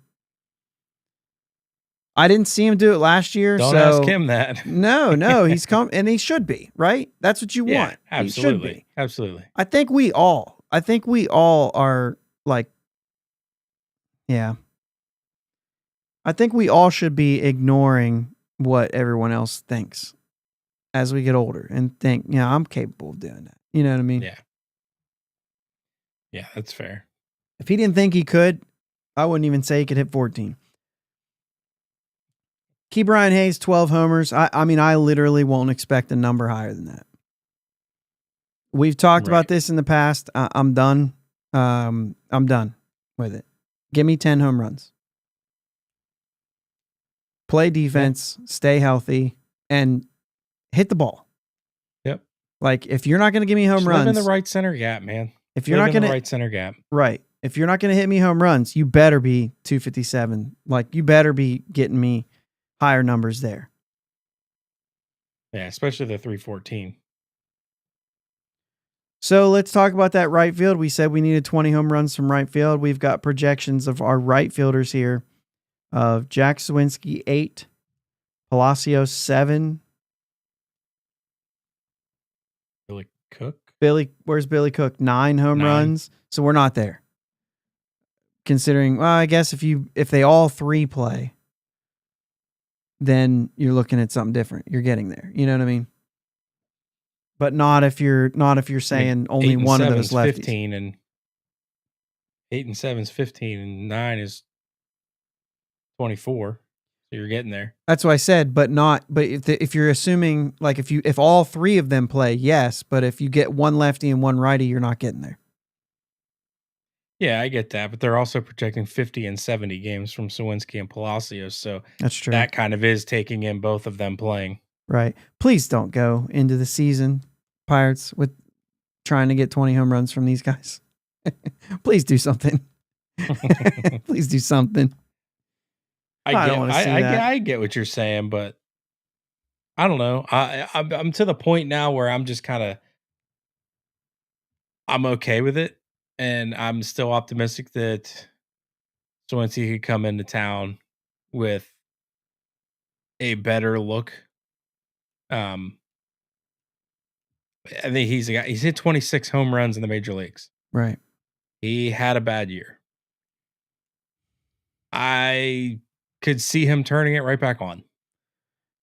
I didn't see him do it last year. Don't ask him that. No, he's come and he should be, right? That's what you want. Absolutely. He should be. Absolutely. I think we all are like, yeah. I think we all should be ignoring what everyone else thinks as we get older and think, yeah, I'm capable of doing that. You know what I mean? Yeah. Yeah, that's fair. If he didn't think he could, I wouldn't even say he could hit 14. Key Brian Hayes, 12 homers. I mean, I literally won't expect a number higher than that. We've talked about this in the past. I'm done. I'm done with it. Give me 10 home runs. Play defense, stay healthy, and hit the ball. Yep. Like, if you're not going to give me home runs, live in the right center gap, man. If you're not going to right center gap, right. If you're not going to hit me home runs, you better be 257. Like, you better be getting me higher numbers there. Yeah, especially the 314. So let's talk about that right field. We said we needed 20 home runs from right field. We've got projections of our right fielders here of Jack Suwinski, 8, Palacios, 7. Billy Cook? Where's Billy Cook? 9 home runs. So we're not there. Considering, well, I guess if they all 3 play, then you're looking at something different. You're getting there. You know what I mean? But not if you're saying only one of those lefties. 15 and 8 and 7 is 15 and 9 is 24. So you're getting there. That's what I said, but if you're assuming, like, if all 3 of them play, yes, but if you get one lefty and one righty, you're not getting there. Yeah, I get that, but they're also projecting 50 and 70 games from Suwinski and Palacios, so that's true. That kind of is taking in both of them playing. Right. Please don't go into the season, Pirates, with trying to get 20 home runs from these guys. Please do something. Please do something. I get what you're saying, but I don't know. I'm to the point now where I'm just I'm okay with it, and I'm still optimistic that Suwinski could come into town with a better look. I think he's a guy. He's hit 26 home runs in the major leagues. Right. He had a bad year. I could see him turning it right back on.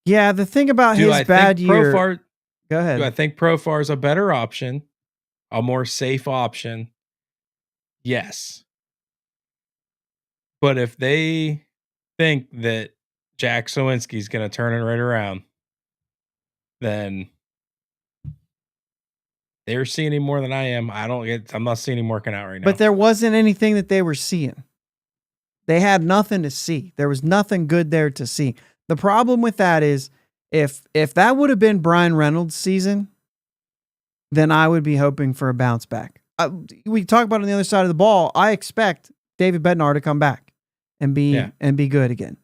Yeah, the thing about his bad year. Go ahead. Do I think Profar is a better option, a more safe option? Yes. But if they think that Jack Suwinski is going to turn it right around, then they're seeing him more than I am. I'm not seeing him working out right now. But there wasn't anything that they were seeing. They had nothing to see. There was nothing good there to see. The problem with that is if that would have been Brian Reynolds' season, then I would be hoping for a bounce back. We talk about it on the other side of the ball. I expect David Bednar to come back and be good again.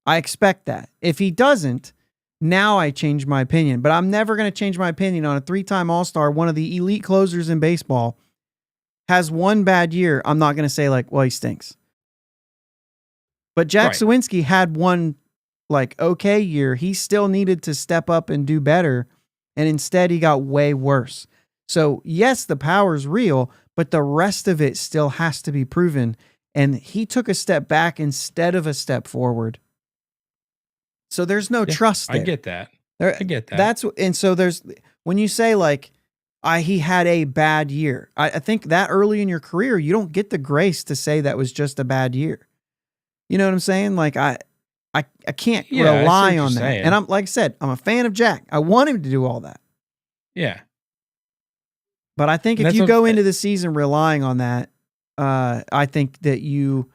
I expect that. If he doesn't, now I change my opinion. But I'm never going to change my opinion on a 3-time All-Star, one of the elite closers in baseball, has one bad year. I'm not going to say like, well, he stinks. But Jack Suwinski had one okay year. He still needed to step up and do better. And instead he got way worse. So yes, the power's real, but the rest of it still has to be proven. And he took a step back instead of a step forward. So there's no trust there. I get that. I get that. So there's, when you say he had a bad year, I think that early in your career, you don't get the grace to say that was just a bad year. You know what I'm saying? Like I can't rely on that. Saying. And I'm, like I said, I'm a fan of Jack. I want him to do all that. Yeah. But I think if you go into the season relying on that, I think that you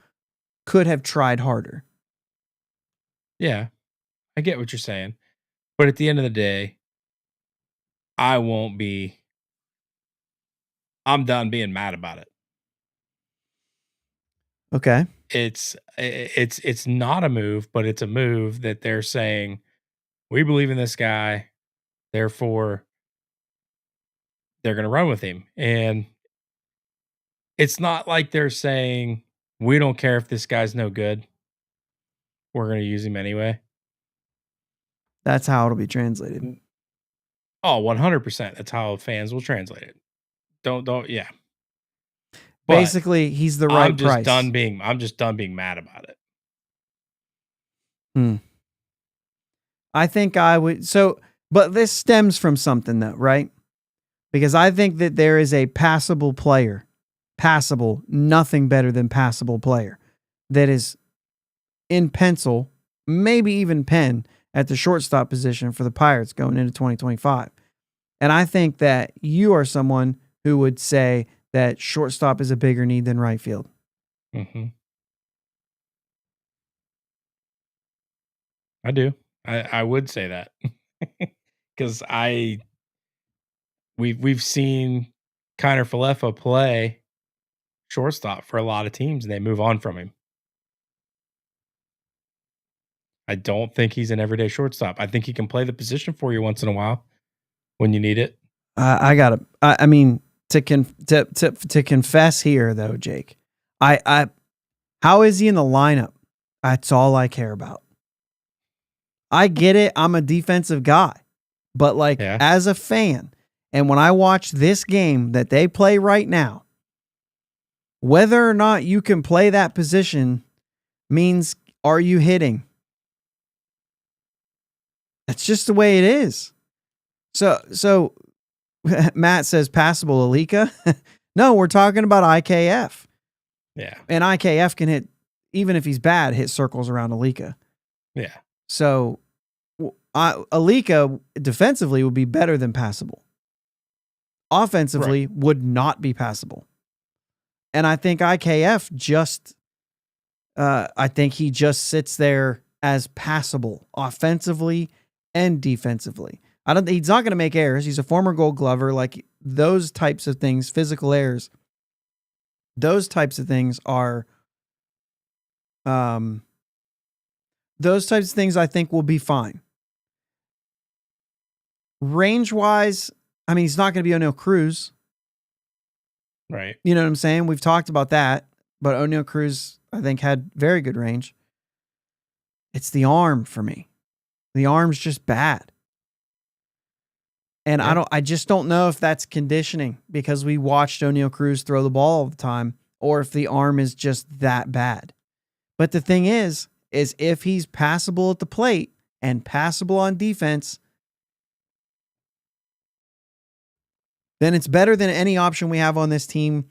could have tried harder. Yeah. I get what you're saying. But at the end of the day, I'm done being mad about it. Okay. It's not a move, but it's a move that they're saying, we believe in this guy, therefore they're going to run with him. And it's not like they're saying, we don't care if this guy's no good, we're going to use him anyway. That's how it'll be translated. Oh, 100%. That's how fans will translate it. Yeah. But basically, he's the right price. I'm just done being mad about it. I think I would. So, but this stems from something though, right? Because I think that there is a passable player, nothing better than passable player that is in pencil, maybe even pen at the shortstop position for the Pirates going into 2025. And I think that you are someone who would say that shortstop is a bigger need than right field. Mm-hmm. I do. I would say that because we've seen Kiner Falefa play shortstop for a lot of teams and they move on from him. I don't think he's an everyday shortstop. I think he can play the position for you once in a while when you need it. I mean, to confess here though, Jake, how is he in the lineup? That's all I care about. I get it. I'm a defensive guy, but as a fan, and when I watch this game that they play right now, whether or not you can play that position means, are you hitting? That's just the way it is. So Matt says passable Alika. No, we're talking about IKF. Yeah. And IKF can hit, even if he's bad, hit circles around Alika. Yeah. So Alika defensively would be better than passable. Offensively would not be passable. And I think IKF I think he just sits there as passable offensively and defensively. He's not going to make errors. He's a former Gold Glover. Like those types of things, physical errors, those types of things are, those types of things I think will be fine. Range wise, I mean, he's not going to be O'Neal Cruz. Right. You know what I'm saying? We've talked about that, but O'Neal Cruz, I think, had very good range. It's the arm for me. The arm's just bad. And I just don't know if that's conditioning because we watched O'Neal Cruz throw the ball all the time or if the arm is just that bad. But the thing is if he's passable at the plate and passable on defense, then it's better than any option we have on this team.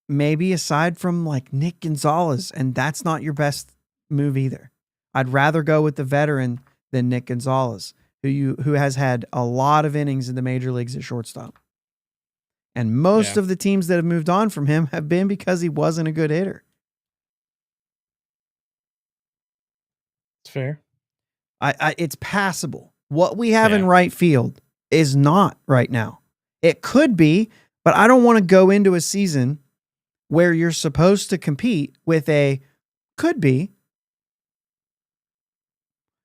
Maybe aside from like Nick Gonzalez, and that's not your best move either. I'd rather go with the veteran than Nick Gonzalez, who has had a lot of innings in the major leagues at shortstop. And most of the teams that have moved on from him have been because he wasn't a good hitter. It's fair. It's passable. What we have in right field is not right now. It could be, but I don't want to go into a season where you're supposed to compete with a could be.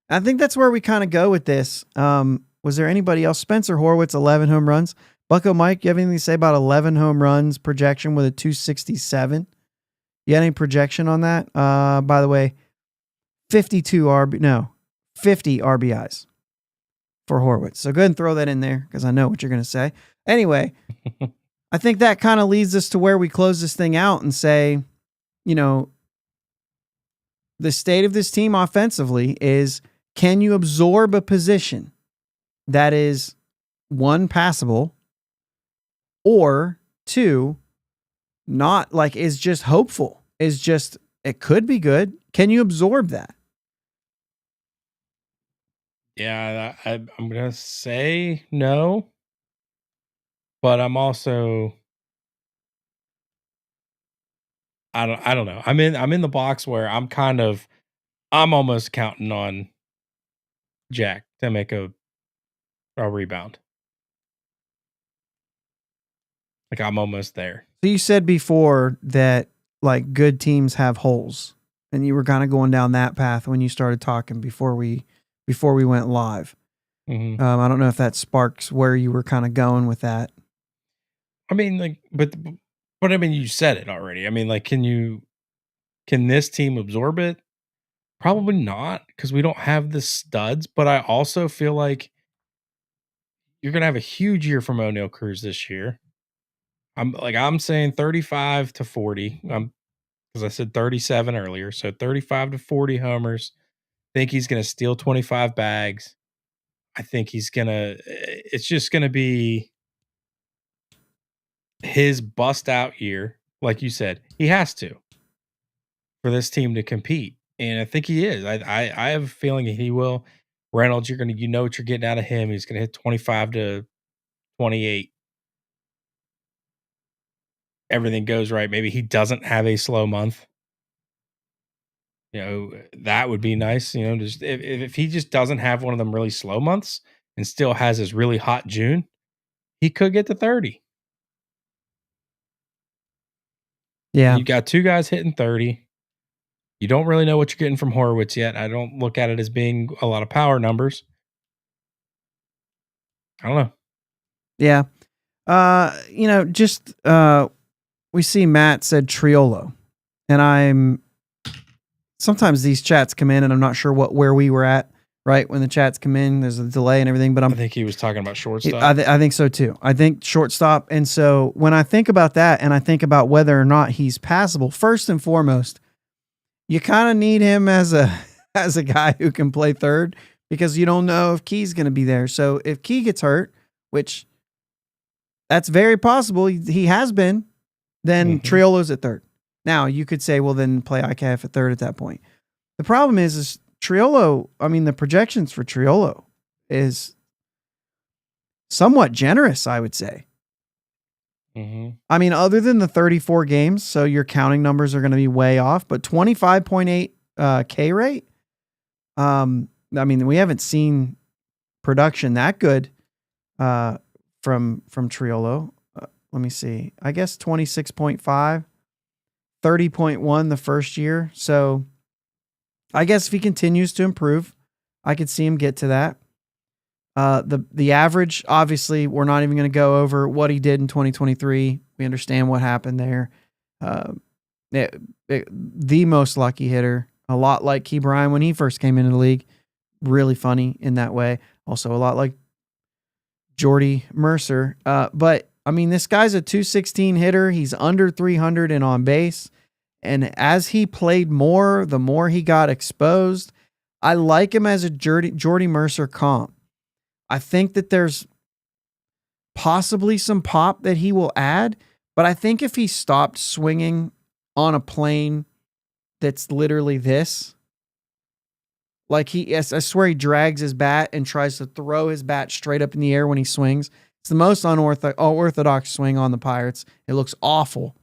I think that's where we kind of go with this. Was there anybody else? Spencer Horwitz, 11 home runs. Bucko Mike, you have anything to say about 11 home runs projection with a 267? You had any projection on that? By the way, 50 RBIs for Horwitz. So go ahead and throw that in there because I know what you're going to say. Anyway, I think that kind of leads us to where we close this thing out and say, you know, the state of this team offensively is, can you absorb a position that is, one, passable, or two, not like is just hopeful, is just, it could be good. Can you absorb that? Yeah, I'm going to say no, but I'm also, I don't know. I'm in the box where I'm almost counting on Jack to make a rebound. Like I'm almost there. So you said before that like good teams have holes, and you were kind of going down that path when you started talking before we went live. Mm-hmm. I don't know if that sparks where you were kind of going with that. I mean, like, but I mean, you said it already. I mean, like, can this team absorb it? Probably not, because we don't have the studs. But I also feel like you're gonna have a huge year from O'Neal Cruz this year. I'm saying 35 to 40. Because I said 37 earlier, so 35 to 40 homers. Think he's gonna steal 25 bags. I think it's just gonna be his bust out year. Like you said, he has to. for this team to compete. And I think he is. I have a feeling he will. Reynolds, what you're getting out of him. He's gonna hit 25 to 28. Everything goes right. Maybe he doesn't have a slow month. That would be nice. Just if he just doesn't have one of them really slow months and still has his really hot June, he could get to 30. Yeah. You got two guys hitting 30. You don't really know what you're getting from Horowitz yet. I don't look at it as being a lot of power numbers. I don't know. Yeah. We see Matt said Triolo, and sometimes these chats come in and I'm not sure where we were at, right? When the chats come in, there's a delay and everything, but I think he was talking about shortstop. I think so too. I think shortstop. And so when I think about that and I think about whether or not he's passable, first and foremost, you kind of need him as a guy who can play third because you don't know if Key's going to be there. So if Key gets hurt, which that's very possible, he has been, then Triolo's at third. Now you could say, well, then play IKF at third at that point. The problem is Triolo. I mean, the projections for Triolo is somewhat generous, I would say. I mean, other than the 34 games, so your counting numbers are going to be way off, but 25.8 K rate. I mean, we haven't seen production that good from Triolo. Let me see. I guess 26.5, 30.1 the first year. So I guess if he continues to improve, I could see him get to that. The average, obviously, we're not even going to go over what he did in 2023. We understand what happened there. The most lucky hitter, a lot like Key Bryan when he first came into the league. Really funny in that way. Also a lot like Jordy Mercer. But I mean, this guy's a 216 hitter. He's under 300 and on base. And as he played more, the more he got exposed. I like him as a Jordy Mercer comp. I think that there's possibly some pop that he will add, but I think if he stopped swinging on a plane that's literally this, like I swear he drags his bat and tries to throw his bat straight up in the air when he swings. It's the most unorthodox swing on the Pirates. It looks awful,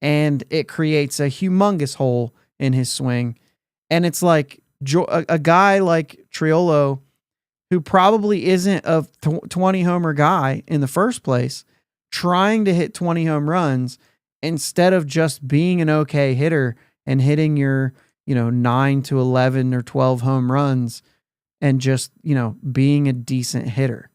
and it creates a humongous hole in his swing. And it's like a guy like Triolo, who probably isn't a 20 homer guy in the first place, trying to hit 20 home runs instead of just being an okay hitter and hitting your, 9 to 11 or 12 home runs and just, being a decent hitter.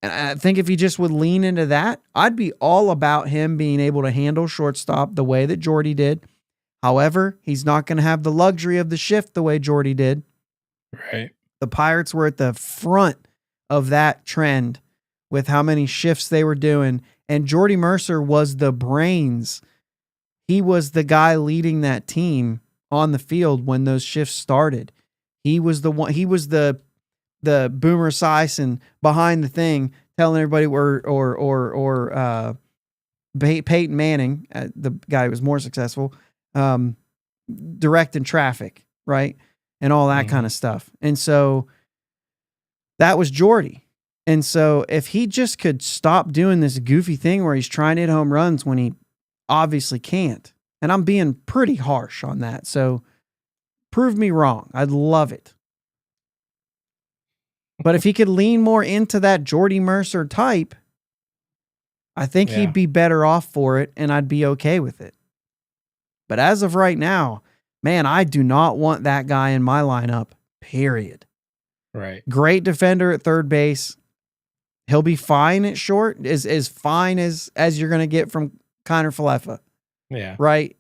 And I think if he just would lean into that, I'd be all about him being able to handle shortstop the way that Jordy did. However, he's not going to have the luxury of the shift the way Jordy did. Right. The Pirates were at the front of that trend with how many shifts they were doing. And Jordy Mercer was the brains. He was the guy leading that team on the field when those shifts started. He was the one. He was the Boomer Esiason behind the thing, telling everybody or Peyton Manning, the guy who was more successful, directing traffic, right? And all that kind of stuff. And so that was Jordy. And so if he just could stop doing this goofy thing where he's trying to hit home runs when he obviously can't, and I'm being pretty harsh on that. So prove me wrong. I'd love it. But if he could lean more into that Jordy Mercer type, I think he'd be better off for it, and I'd be okay with it. But as of right now, man, I do not want that guy in my lineup, period. Right. Great defender at third base. He'll be fine at short, as fine as you're going to get from Kiner Falefa. Yeah. Right?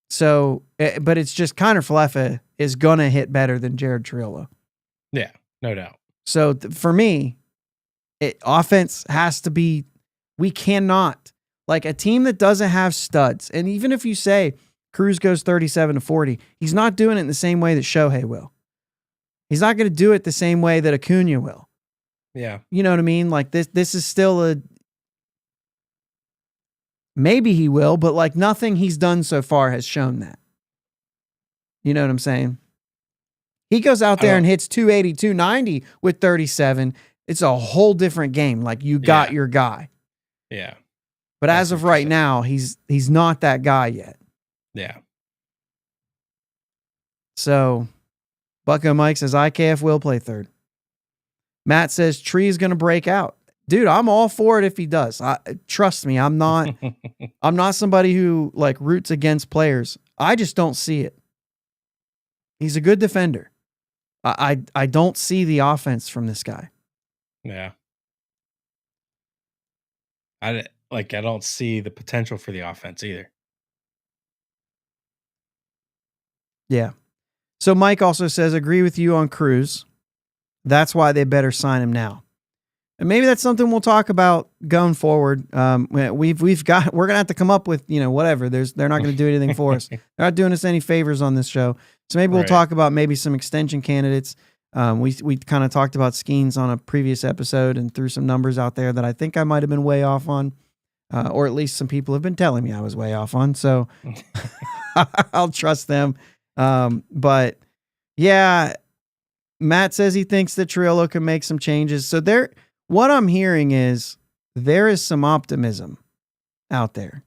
So, but it's just Kiner Falefa is going to hit better than Jared Triolo. Yeah, no doubt. So for me, offense has to be, we cannot, like a team that doesn't have studs, and even if you say Cruz goes 37 to 40, he's not doing it in the same way that Shohei will. He's not going to do it the same way that Acuna will. Yeah. You know what I mean? Like this is still Maybe he will, but like nothing he's done so far has shown that. You know what I'm saying? He goes out there and hits 280, 290 with 37. It's a whole different game. Like you got your guy. Yeah. But as of right now, he's not that guy yet. Yeah. So Bucko Mike says IKF will play third. Matt says Tree is going to break out. Dude, I'm all for it if he does. Trust me, I'm not somebody who like roots against players. I just don't see it. He's a good defender. I don't see the offense from this guy. Yeah. I don't see the potential for the offense either. Yeah. So Mike also says, agree with you on Cruz. That's why they better sign him now. And maybe that's something we'll talk about going forward. We're gonna have to come up with, whatever. They're not gonna do anything for us. They're not doing us any favors on this show. So maybe we'll talk about maybe some extension candidates. We kind of talked about Skeens on a previous episode and threw some numbers out there that I think I might have been way off on, or at least some people have been telling me I was way off on. So I'll trust them. But yeah, Matt says he thinks that Triolo can make some changes. So what I'm hearing is there is some optimism out there,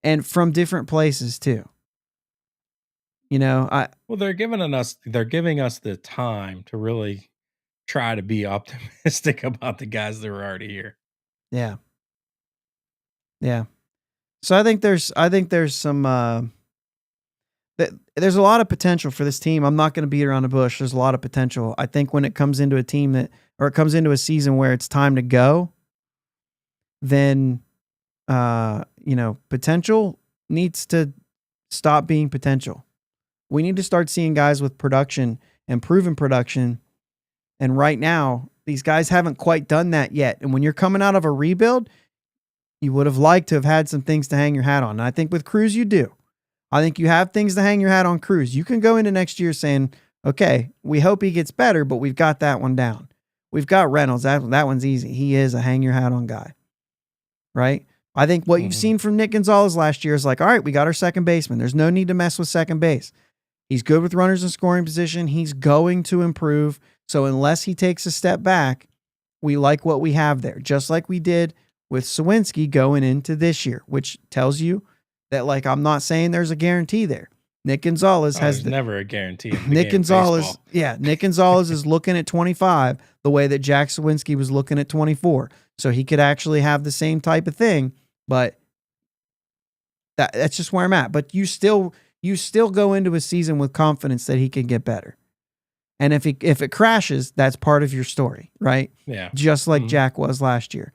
and from different places too. They're giving us the time to really try to be optimistic about the guys that are already here. Yeah. Yeah. So I think there's some there's a lot of potential for this team. I'm not going to beat around the bush. There's a lot of potential. I think when it comes into a it comes into a season where it's time to go, then potential needs to stop being potential. We need to start seeing guys with production and proven production. And right now, these guys haven't quite done that yet. And when you're coming out of a rebuild, you would have liked to have had some things to hang your hat on. And I think with Cruz, you do. I think you have things to hang your hat on Cruz. You can go into next year saying, okay, we hope he gets better, but we've got that one down. We've got Reynolds. That one's easy. He is a hang your hat on guy. Right? I think what you've seen from Nick Gonzalez last year is like, all right, we got our second baseman. There's no need to mess with second base. He's good with runners in scoring position. He's going to improve. So unless he takes a step back, we like what we have there, just like we did with Sawinski going into this year, which tells you that, like, I'm not saying there's a guarantee there. Nick Gonzalez has never a guarantee. Nick Gonzalez, Nick Gonzalez is looking at 25 the way that Jack Sawinski was looking at 24. So he could actually have the same type of thing, but that's just where I'm at. But you still go into a season with confidence that he can get better. And if it crashes, that's part of your story, right? Yeah. Just like Jack was last year.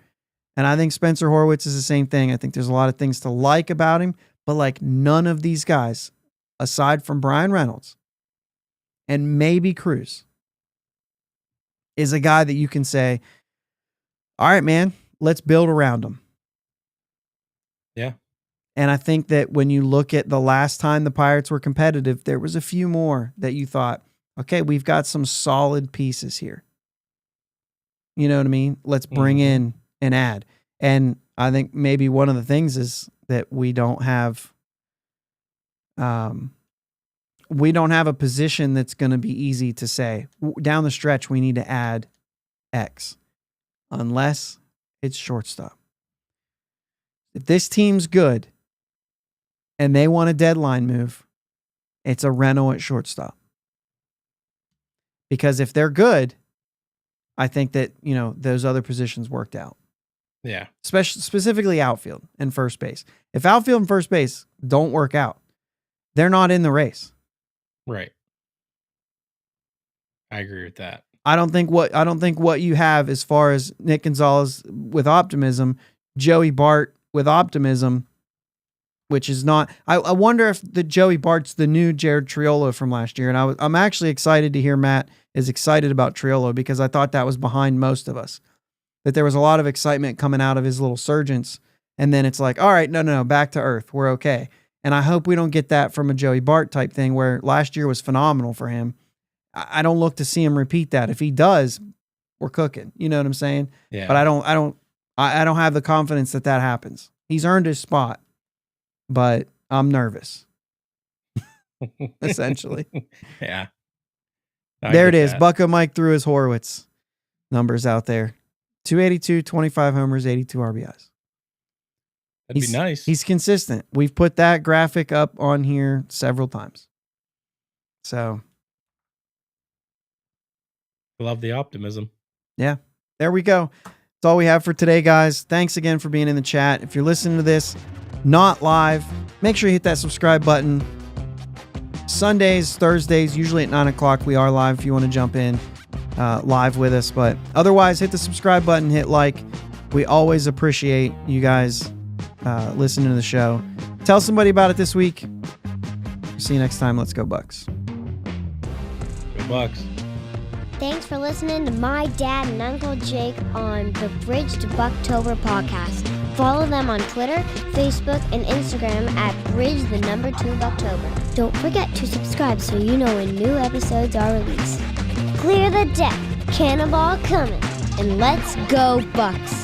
And I think Spencer Horwitz is the same thing. I think there's a lot of things to like about him, but like none of these guys, aside from Brian Reynolds and maybe Cruz, is a guy that you can say, all right, man, let's build around him. Yeah. And I think that when you look at the last time the Pirates were competitive, there was a few more that you thought, okay, we've got some solid pieces here. You know what I mean? Let's bring in and add. And I think maybe one of the things is that we don't have a position that's going to be easy to say down the stretch, we need to add X unless it's shortstop. If this team's good and they want a deadline move, it's a Reno at shortstop. Because if they're good, I think that, those other positions worked out. Yeah. Specifically outfield and first base. If outfield and first base don't work out, they're not in the race. Right. I agree with that. I don't think what you have as far as Nick Gonzalez with optimism, Joey Bart with optimism, which is not. I wonder if the Joey Bart's the new Jared Triolo from last year, and I'm actually excited to hear Matt is excited about Triolo because I thought that was behind most of us, that there was a lot of excitement coming out of his little surgence, and then it's like, all right, no, back to earth, we're okay. And I hope we don't get that from a Joey Bart type thing where last year was phenomenal for him. I don't look to see him repeat that. If he does, we're cooking. You know what I'm saying? Yeah. But I don't have the confidence that happens. He's earned his spot, but I'm nervous. Essentially. Yeah. There it is. Bucko Mike threw his Horowitz numbers out there. 282, 25 homers, 82 RBIs. That'd be nice. He's consistent. We've put that graphic up on here several times. So. Love the optimism. Yeah. There we go. That's all we have for today, guys. Thanks again for being in the chat. If you're listening to this not live, make sure you hit that subscribe button. Sundays, Thursdays, usually at 9 o'clock, we are live if you want to jump in live with us. But otherwise, hit the subscribe button, hit like. We always appreciate you guys listening to the show. Tell somebody about it this week. See you next time. Let's go Bucks. Go Bucks. Thanks for listening to my dad and Uncle Jake on the Bridge to Buctober podcast. Follow them on Twitter, Facebook, and Instagram at Bridge2Buctober. Don't forget to subscribe so you know when new episodes are released. Clear the deck, cannonball coming, and let's go Bucks!